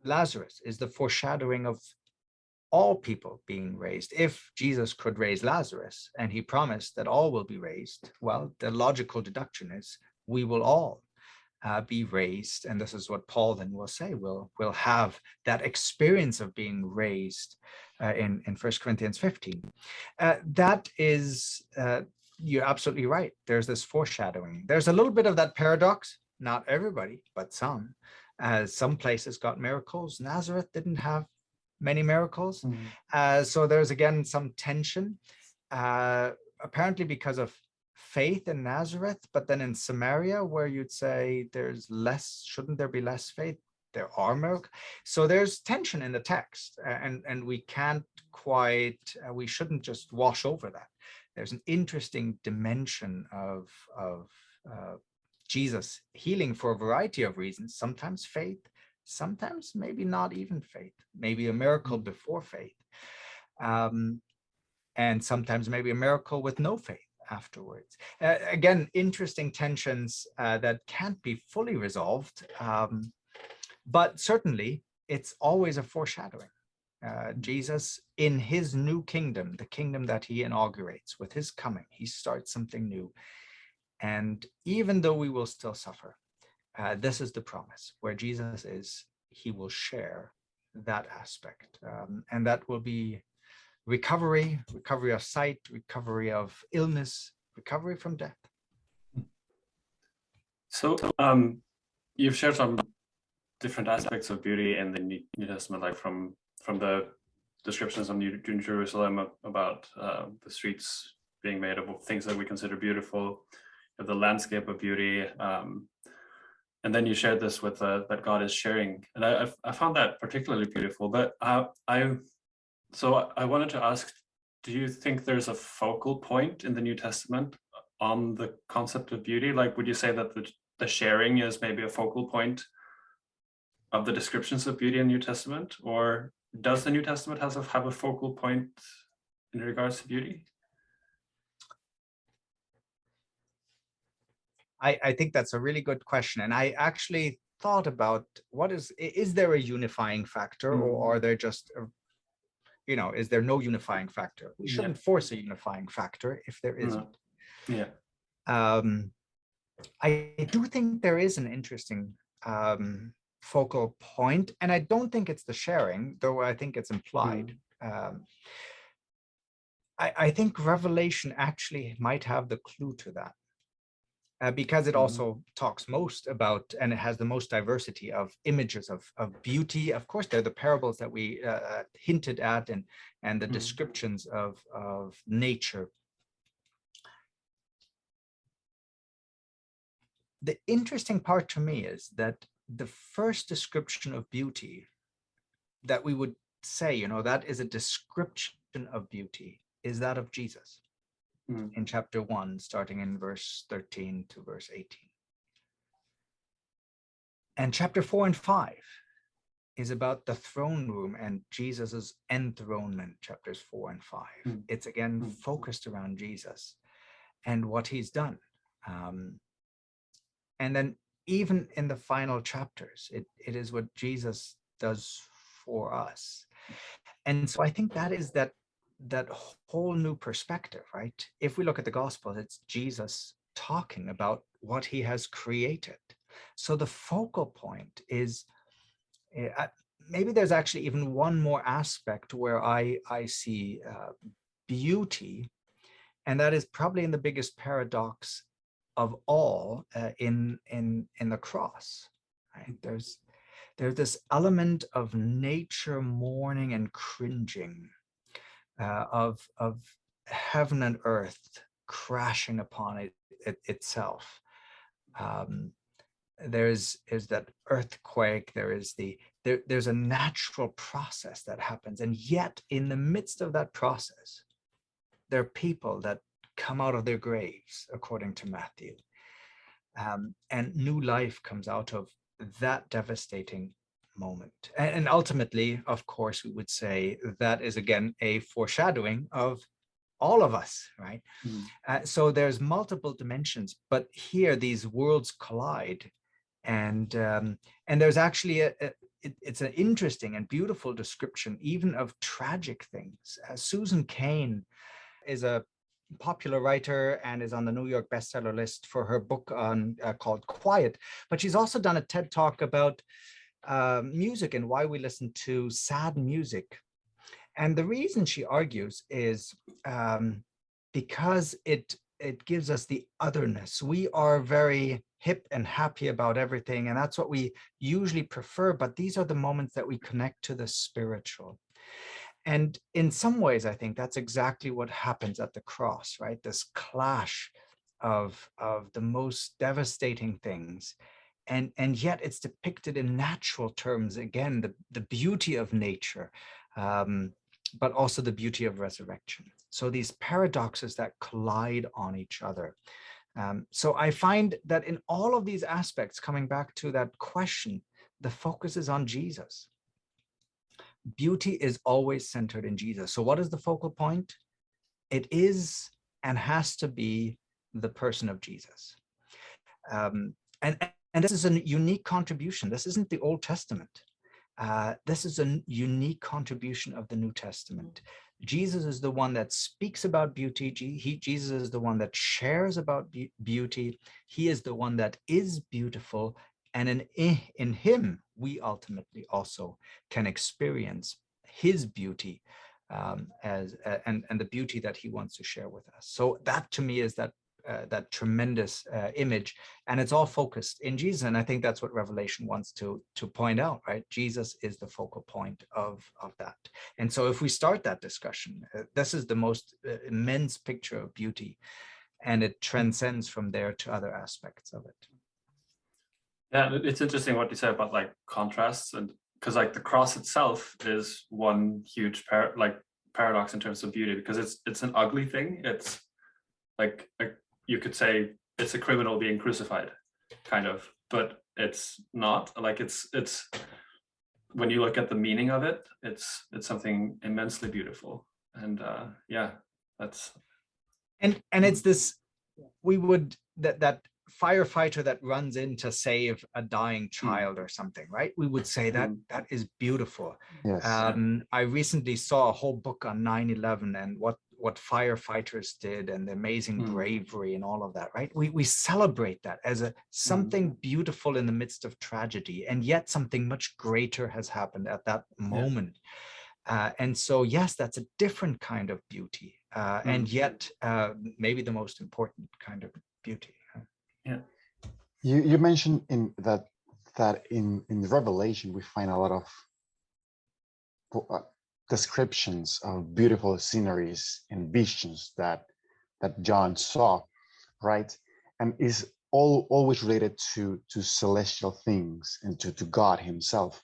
Lazarus is the foreshadowing of all people being raised. If Jesus could raise Lazarus and he promised that all will be raised, well, the logical deduction is we will all be raised. And this is what Paul then will say, we'll have that experience of being raised in 1 Corinthians 15. That is, you're absolutely right. There's this foreshadowing. There's a little bit of that paradox, not everybody, but some. Some places got miracles. Nazareth didn't have many miracles. So there's again some tension, apparently because of faith in Nazareth, but then in Samaria, where you'd say there's less, shouldn't there be less faith? There are miracles. So there's tension in the text, and we can't quite, we shouldn't just wash over that. There's an interesting dimension of Jesus healing for a variety of reasons, sometimes faith, sometimes maybe not even faith, maybe a miracle before faith, and sometimes maybe a miracle with no faith afterwards. Again, interesting tensions that can't be fully resolved, but certainly it's always a foreshadowing. Jesus in his new kingdom, the kingdom that he inaugurates with his coming, he starts something new. And even though we will still suffer, this is the promise. Where Jesus is, he will share that aspect. And that will be recovery of sight, recovery of illness, recovery from death. So you've shared some different aspects of beauty in the New Testament, like from the descriptions of New Jerusalem about the streets being made of things that we consider beautiful, the landscape of beauty, and then you shared this with that God is sharing, and I found that particularly beautiful. But I wanted to ask, do you think there's a focal point in the New Testament on the concept of beauty? Like, would you say that the sharing is maybe a focal point of the descriptions of beauty in the New Testament, or does the New Testament have a focal point in regards to beauty? I think that's a really good question. And I actually thought about is there a unifying factor, or are there just, is there no unifying factor? We shouldn't force a unifying factor if there isn't. Yeah. I do think there is an interesting focal point, and I don't think it's the sharing, though I think it's implied. I think Revelation actually might have the clue to that. Because it also talks most about, and it has the most diversity of images of beauty. Of course, they're the parables that we hinted at, and the descriptions of nature. The interesting part to me is that the first description of beauty that we would say, that is a description of beauty, is that of Jesus. In chapter 1, starting in verse 13 to verse 18. And chapter 4 and 5 is about the throne room and Jesus's enthronement, chapters 4 and 5. It's again focused around Jesus and what he's done. And then even in the final chapters, it is what Jesus does for us. And so I think that is that whole new perspective, right? If we look at the Gospels, it's Jesus talking about what he has created. So the focal point is, maybe there's actually even one more aspect where I see beauty, and that is probably in the biggest paradox of all, in the cross, right? There's this element of nature mourning and cringing, of heaven and earth crashing upon itself. There's that earthquake. There's a natural process that happens, and yet in the midst of that process, there are people that come out of their graves, according to Matthew. And new life comes out of that devastating moment. And ultimately, of course, we would say that is, again, a foreshadowing of all of us, right? So there's multiple dimensions, but here these worlds collide. And there's actually it's an interesting and beautiful description even of tragic things. Susan Cain is a popular writer and is on the New York bestseller list for her book on called Quiet, but she's also done a TED talk about music and why we listen to sad music. And the reason she argues is because it gives us the otherness. We are very hip and happy about everything, and that's what we usually prefer, but these are the moments that we connect to the spiritual. And in some ways, I think that's exactly what happens at the cross, right? This clash of the most devastating things. And yet it's depicted in natural terms, again, the beauty of nature, but also the beauty of resurrection. So these paradoxes that collide on each other. So I find that in all of these aspects, coming back to that question, the focus is on Jesus. Beauty is always centered in Jesus. So what is the focal point? It is and has to be the person of Jesus. And this is a unique contribution. This isn't the Old Testament. This is a unique contribution of the New Testament. Jesus is the one that speaks about beauty. Jesus is the one that shares about beauty. He is the one that is beautiful. And in him, we ultimately also can experience his beauty and the beauty that he wants to share with us. So that to me is that tremendous image, and it's all focused in Jesus. And I think that's what Revelation wants to point out, right? Jesus is the focal point of that. And so if we start that discussion, this is the most immense picture of beauty, and it transcends from there to other aspects of it. Yeah, it's interesting what you say about like contrasts, and because like the cross itself is one huge paradox in terms of beauty, because it's an ugly thing. It's like you could say it's a criminal being crucified, kind of, but it's not. Like it's when you look at the meaning of it, it's something immensely beautiful. And yeah, that's and it's this, we would that firefighter that runs in to save a dying child or something, right? We would say that is beautiful. Yes. I recently saw a whole book on 9/11 and what firefighters did and the amazing bravery and all of that, right? We celebrate that as something beautiful in the midst of tragedy, and yet something much greater has happened at that moment. And so, yes, that's a different kind of beauty, and yet maybe the most important kind of beauty. Yeah. You mentioned in that in Revelation we find a lot of descriptions of beautiful sceneries and visions that John saw, right? And is always related to celestial things and to God himself.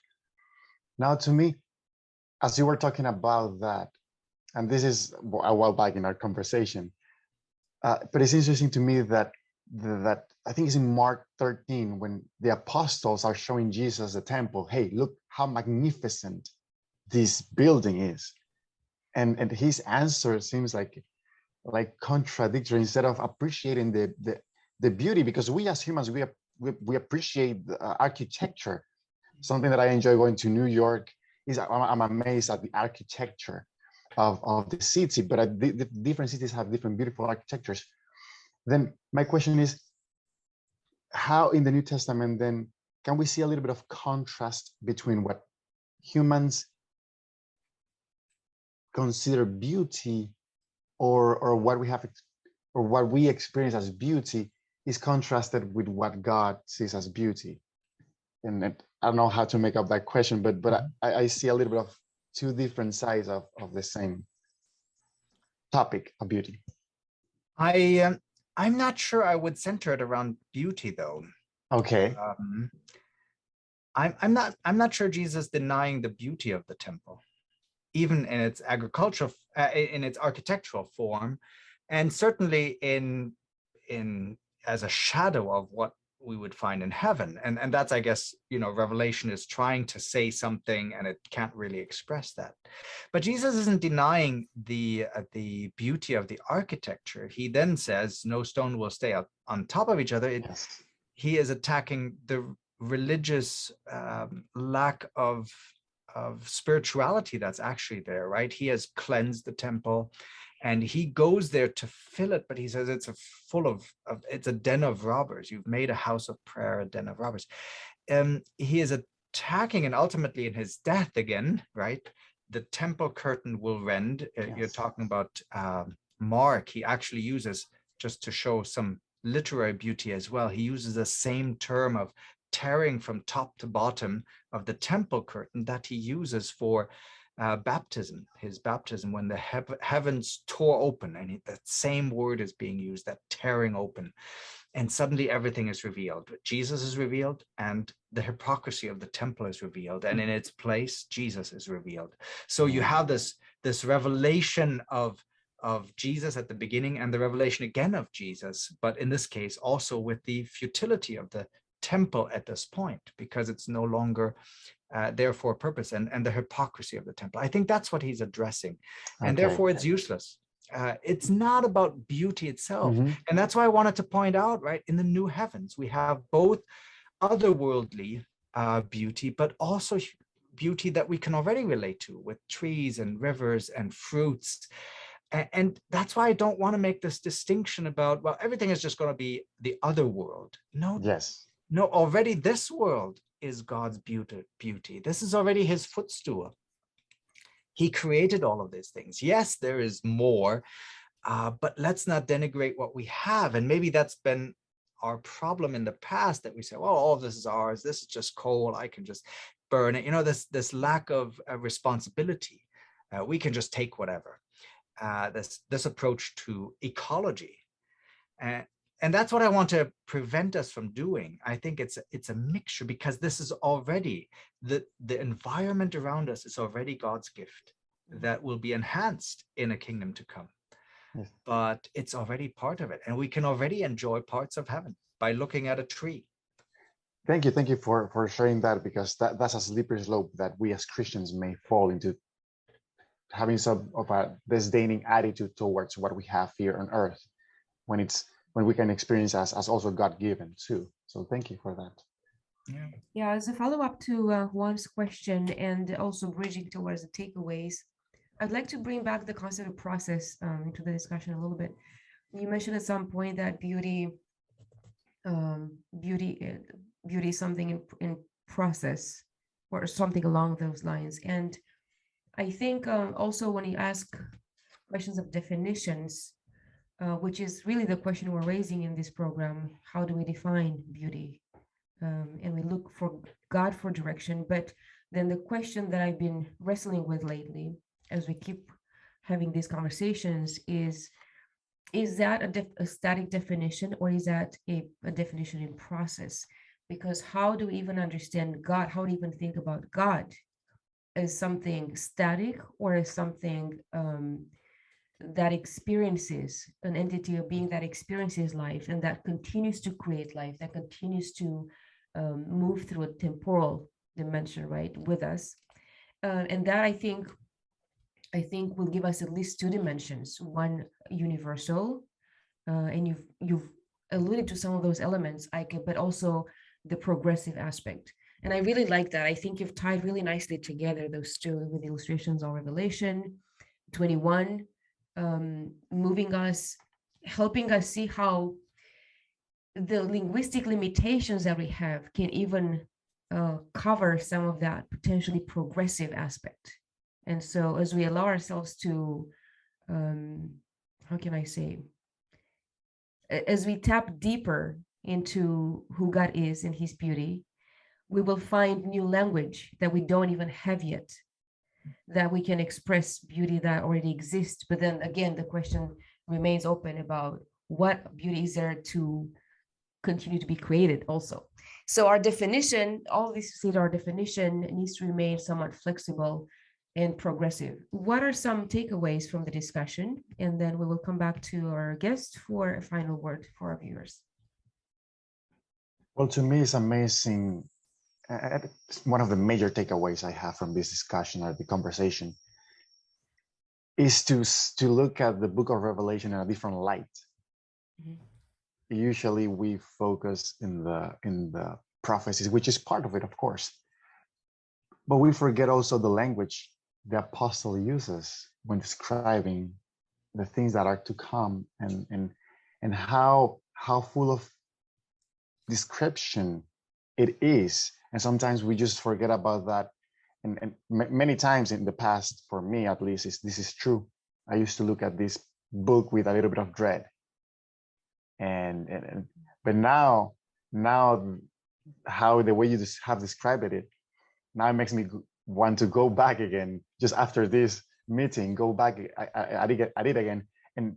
Now, to me, as you were talking about that, and this is a while back in our conversation, but it's interesting to me that I think it's in Mark 13 when the apostles are showing Jesus the temple. Hey, look how magnificent this building is, and his answer seems like contradictory. Instead of appreciating the beauty, because we as humans we appreciate the architecture. Something that I enjoy going to New York is I'm amazed at the architecture of the city, but the different cities have different beautiful architectures. Then my question is, how in the New Testament then can we see a little bit of contrast between what humans consider beauty or what we have or what we experience as beauty is contrasted with what God sees as beauty? And I don't know how to make up that question, but I see a little bit of two different sides of the same topic of beauty. I'm not sure I would center it around beauty, though. Okay. I'm not sure Jesus denying the beauty of the temple, even in its agricultural, in its architectural form, and certainly in as a shadow of what we would find in heaven. And that's, I guess, Revelation is trying to say something and it can't really express that. But Jesus isn't denying the beauty of the architecture. He then says no stone will stay up on top of each other. Yes. He is attacking the religious lack of spirituality that's actually there, right? He has cleansed the temple and he goes there to fill it, but he says it's it's a den of robbers. You've made a house of prayer a den of robbers. He is attacking, and ultimately in his death again, right? The temple curtain will rend. Yes. You're talking about Mark. He actually uses, just to show some literary beauty as well, he uses the same term of tearing from top to bottom of the temple curtain that he uses for baptism, his baptism, when the heavens tore open, and that same word is being used, that tearing open, and suddenly everything is revealed. Jesus is revealed, and the hypocrisy of the temple is revealed, and in its place Jesus is revealed. So you have this revelation of Jesus at the beginning, and the revelation again of Jesus, but in this case also with the futility of the temple at this point, because it's no longer there for a purpose, and the hypocrisy of the temple. I think that's what he's addressing, and therefore it's useless. It's not about beauty itself. And that's why I wanted to point out, right, in the new heavens, we have both otherworldly beauty, but also beauty that we can already relate to, with trees and rivers and fruits. And that's why I don't want to make this distinction about, well, everything is just going to be the other world. No, Yes. No, already this world is God's beauty. This is already his footstool. He created all of these things. Yes, there is more, but let's not denigrate what we have. And maybe that's been our problem in the past, that we say, well, all of this is ours. This is just coal. I can just burn it. This lack of responsibility. We can just take whatever. This approach to ecology. And that's what I want to prevent us from doing. I think it's a mixture, because this is already the environment around us is already God's gift that will be enhanced in a kingdom to come. Yes. But it's already part of it, and we can already enjoy parts of heaven by looking at a tree. Thank you for sharing that, because that's a slippery slope that we as Christians may fall into, having some of a disdaining attitude towards what we have here on earth, when we can experience as also God-given too. So thank you for that. Yeah, as a follow-up to Juan's question, and also bridging towards the takeaways, I'd like to bring back the concept of process into the discussion a little bit. You mentioned at some point that beauty is something in process, or something along those lines. And I think also when you ask questions of definitions, which is really the question we're raising in this program, how do we define beauty? And we look for God for direction. But then the question that I've been wrestling with lately, as we keep having these conversations, is that a static definition, or is that a definition in process? Because how do we even understand God? How do we even think about God as something static, or as something that experiences, an entity of being that experiences life and that continues to create life, that continues to move through a temporal dimension, right, with us? And that I think will give us at least two dimensions: one universal, and you've alluded to some of those elements, Eike, but also the progressive aspect. And I really like that. I think you've tied really nicely together those two with illustrations on Revelation 21, moving us, helping us see how the linguistic limitations that we have can even cover some of that potentially progressive aspect. And so as we allow ourselves to, how can I say, as we tap deeper into who God is and his beauty, we will find new language that we don't even have yet, that we can express beauty that already exists. But then again, the question remains open about what beauty is there to continue to be created also. So our definition, all this said, our definition needs to remain somewhat flexible and progressive. What are some takeaways from the discussion? And then we will come back to our guest for a final word for our viewers. Well, to me, it's amazing. One of the major takeaways I have from this discussion or the conversation is to look at the book of Revelation in a different light. Mm-hmm. Usually we focus in the prophecies, which is part of it, of course, but we forget also the language the apostle uses when describing the things that are to come, and how full of description it is. And sometimes we just forget about that. And many times in the past, for me at least, this is true. I used to look at this book with a little bit of dread. But now how the way you just have described it, now it makes me want to go back again, just after this meeting, go back I did again, and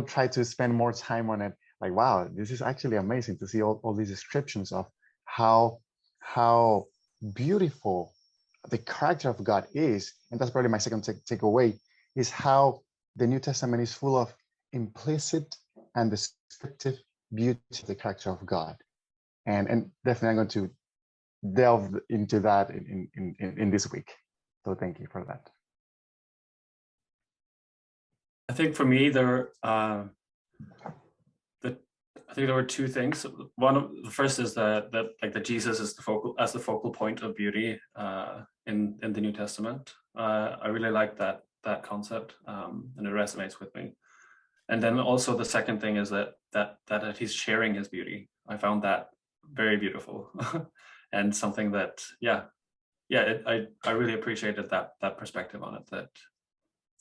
try to spend more time on it. Like, wow, this is actually amazing to see all these descriptions of how beautiful the character of God is. And that's probably my second takeaway, is how the New Testament is full of implicit and descriptive beauty of the character of God. And definitely I'm going to delve into that in this week. So thank you for that. I think for me, I think there were two things. The first is that Jesus is the focal point of beauty in the New Testament. I really like that concept, and it resonates with me. And then also the second thing is that he's sharing his beauty. I found that very beautiful, and something that I really appreciated that perspective on it. That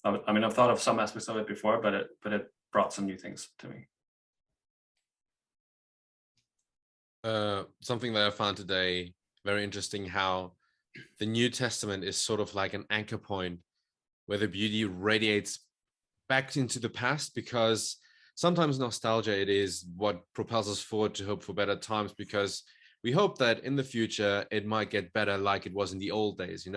I mean, I've thought of some aspects of it before, but it brought some new things to me. Something that I found today very interesting, how the New Testament is sort of like an anchor point where the beauty radiates back into the past, because sometimes nostalgia, it is what propels us forward to hope for better times, because we hope that in the future it might get better like it was in the old days,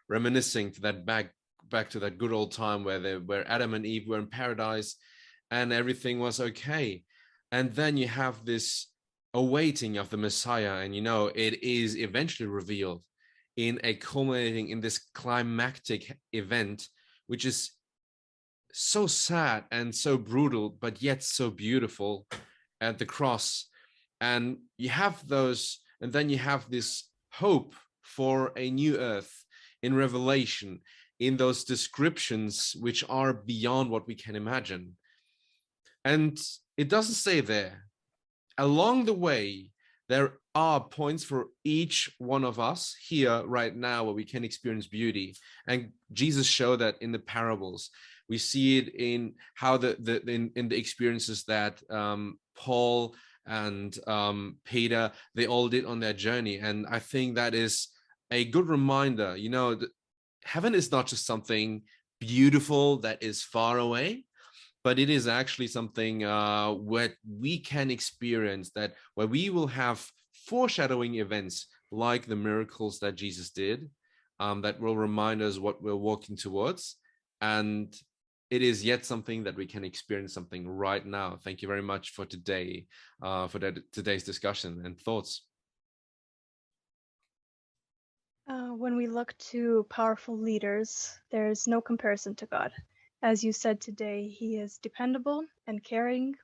reminiscing to that back to that good old time where Adam and Eve were in paradise and everything was okay. And then you have this awaiting of the Messiah, and it is eventually revealed in culminating in this climactic event, which is so sad and so brutal, but yet so beautiful, at the cross. And you have those, and then you have this hope for a new earth in Revelation, in those descriptions which are beyond what we can imagine. And it doesn't stay there. Along the way, there are points for each one of us here right now where we can experience beauty. And Jesus showed that in the parables. We see it in how in the experiences that Paul and Peter, they all did on their journey. And I think that is a good reminder, that heaven is not just something beautiful that is far away, but it is actually something where we can experience that, where we will have foreshadowing events like the miracles that Jesus did, that will remind us what we're walking towards. And it is yet something that we can experience something right now. Thank you very much for today, today's discussion and thoughts. When we look to powerful leaders, there's no comparison to God. As you said today, he is dependable and caring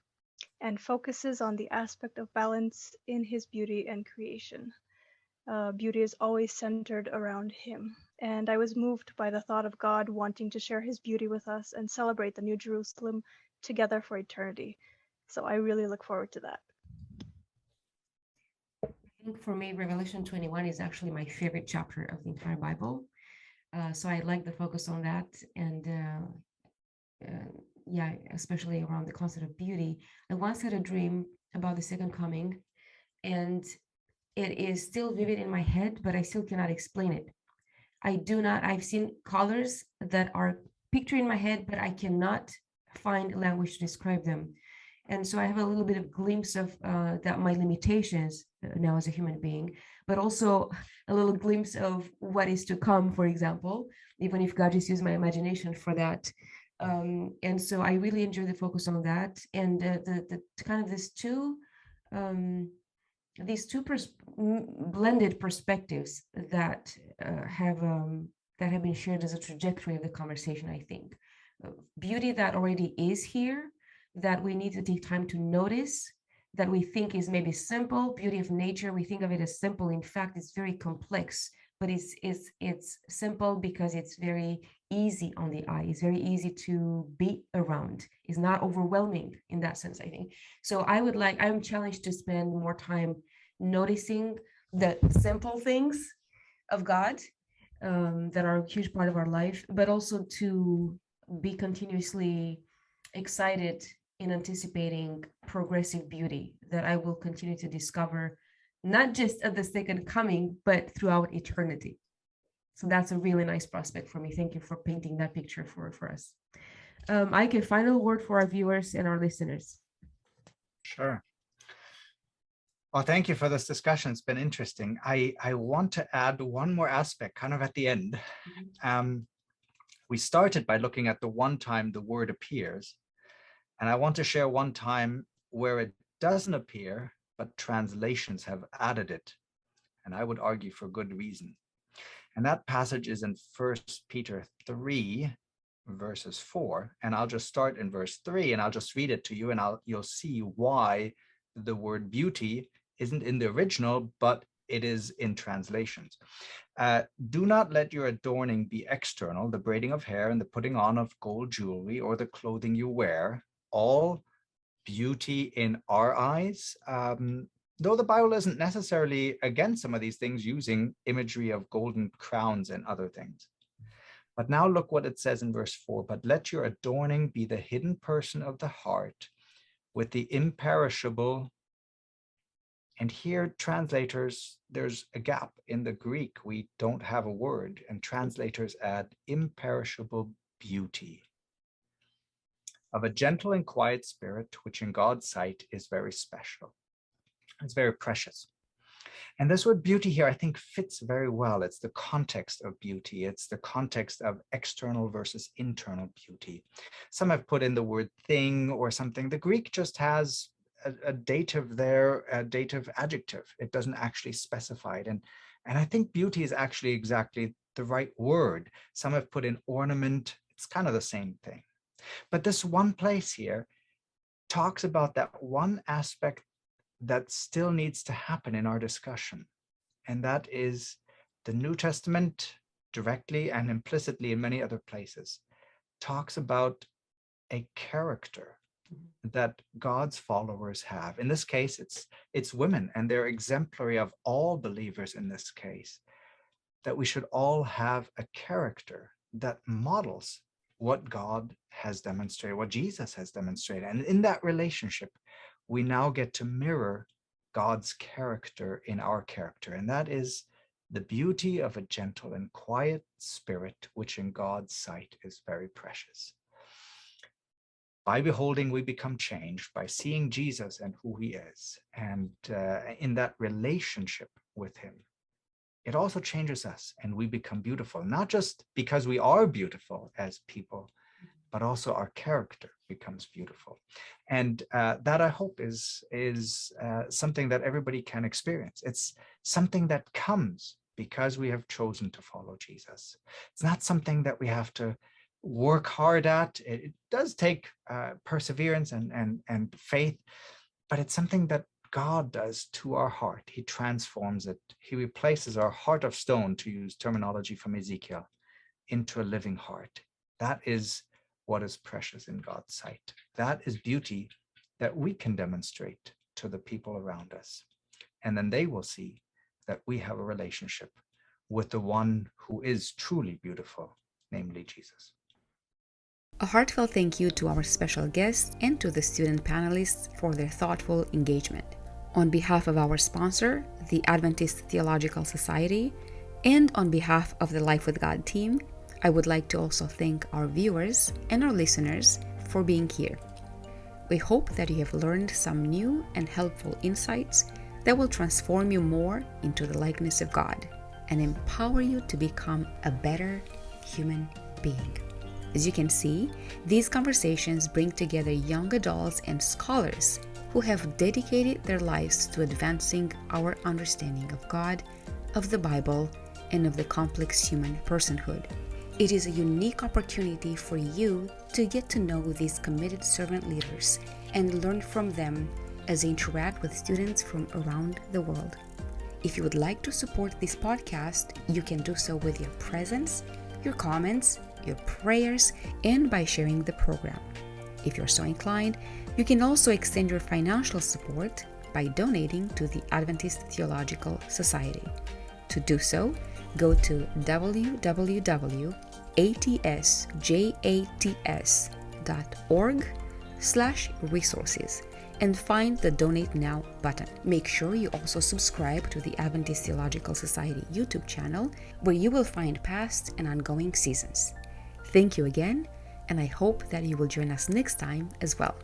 and focuses on the aspect of balance in his beauty and creation. Beauty is always centered around him. And I was moved by the thought of God wanting to share his beauty with us and celebrate the New Jerusalem together for eternity. So I really look forward to that. I think for me, Revelation 21 is actually my favorite chapter of the entire Bible. So I like the focus on that. And especially around the concept of beauty. I once had a dream about the second coming, and it is still vivid in my head, but I still cannot explain it. I've seen colors that are pictured in my head, but I cannot find language to describe them. And so I have a little bit of glimpse of that my limitations now as a human being, but also a little glimpse of what is to come, for example, even if God just used my imagination for that. And so I really enjoy the focus on that, and the kind of these two blended perspectives that have been shared as a trajectory of the conversation. I think beauty that already is here, that we need to take time to notice, that we think is maybe simple. Beauty of nature, we think of it as simple. In fact, it's very complex, but it's simple because it's very easy on the eye. It's very easy to be around. It's not overwhelming in that sense, I think. So I'm challenged to spend more time noticing the simple things of God that are a huge part of our life, but also to be continuously excited in anticipating progressive beauty that I will continue to discover, not just at the second coming, but throughout eternity. So that's a really nice prospect for me. Thank you for painting that picture for us. Eike, final word for our viewers and our listeners. Sure. Well, thank you for this discussion. It's been interesting. I want to add one more aspect kind of at the end. We started by looking at the one time the word appears, and I want to share one time where it doesn't appear, but translations have added it. And I would argue for good reason. And that passage is in 1 Peter 3, verses 4. And I'll just start in verse 3, and I'll just read it to you, and you'll see why the word beauty isn't in the original, but it is in translations. Do not let your adorning be external, the braiding of hair and the putting on of gold jewelry or the clothing you wear, all beauty in our eyes. Though the Bible isn't necessarily against some of these things, using imagery of golden crowns and other things. But now look what it says in verse 4. But let your adorning be the hidden person of the heart with the imperishable. And here, translators, there's a gap in the Greek. We don't have a word, and translators add imperishable beauty of a gentle and quiet spirit, which in God's sight is very special. It's very precious. And this word beauty here, I think, fits very well. It's the context of beauty. It's the context of external versus internal beauty. Some have put in the word thing or something. The Greek just has a dative there, a dative adjective. It doesn't actually specify it. And I think beauty is actually exactly the right word. Some have put in ornament. It's kind of the same thing. But this one place here talks about that one aspect that still needs to happen in our discussion. And that is the New Testament, directly and implicitly in many other places, talks about a character that God's followers have. In this case, it's women, and they're exemplary of all believers in this case, that we should all have a character that models what God has demonstrated, what Jesus has demonstrated. And in that relationship, we now get to mirror God's character in our character. And that is the beauty of a gentle and quiet spirit, which in God's sight is very precious. By beholding, we become changed by seeing Jesus and who he is. And in that relationship with him, it also changes us and we become beautiful, not just because we are beautiful as people, but also our character becomes beautiful. And that, I hope, is something that everybody can experience. It's something that comes because we have chosen to follow Jesus. It's not something that we have to work hard at. It does take perseverance and faith, but it's something that God does to our heart. He transforms it. He replaces our heart of stone, to use terminology from Ezekiel, into a living heart. That is what is precious in God's sight. That is beauty that we can demonstrate to the people around us. And then they will see that we have a relationship with the one who is truly beautiful, namely Jesus. A heartfelt thank you to our special guests and to the student panelists for their thoughtful engagement. On behalf of our sponsor, the Adventist Theological Society, and on behalf of the Life with God team, I would like to also thank our viewers and our listeners for being here. We hope that you have learned some new and helpful insights that will transform you more into the likeness of God and empower you to become a better human being. As you can see, these conversations bring together young adults and scholars who have dedicated their lives to advancing our understanding of God, of the Bible, and of the complex human personhood. It is a unique opportunity for you to get to know these committed servant leaders and learn from them as they interact with students from around the world. If you would like to support this podcast, you can do so with your presence, your comments, your prayers, and by sharing the program. If you're so inclined, you can also extend your financial support by donating to the Adventist Theological Society. To do so, go to www.atsjats.org/resources and find the Donate Now button. Make sure you also subscribe to the Adventist Theological Society YouTube channel, where you will find past and ongoing seasons. Thank you again, and I hope that you will join us next time as well.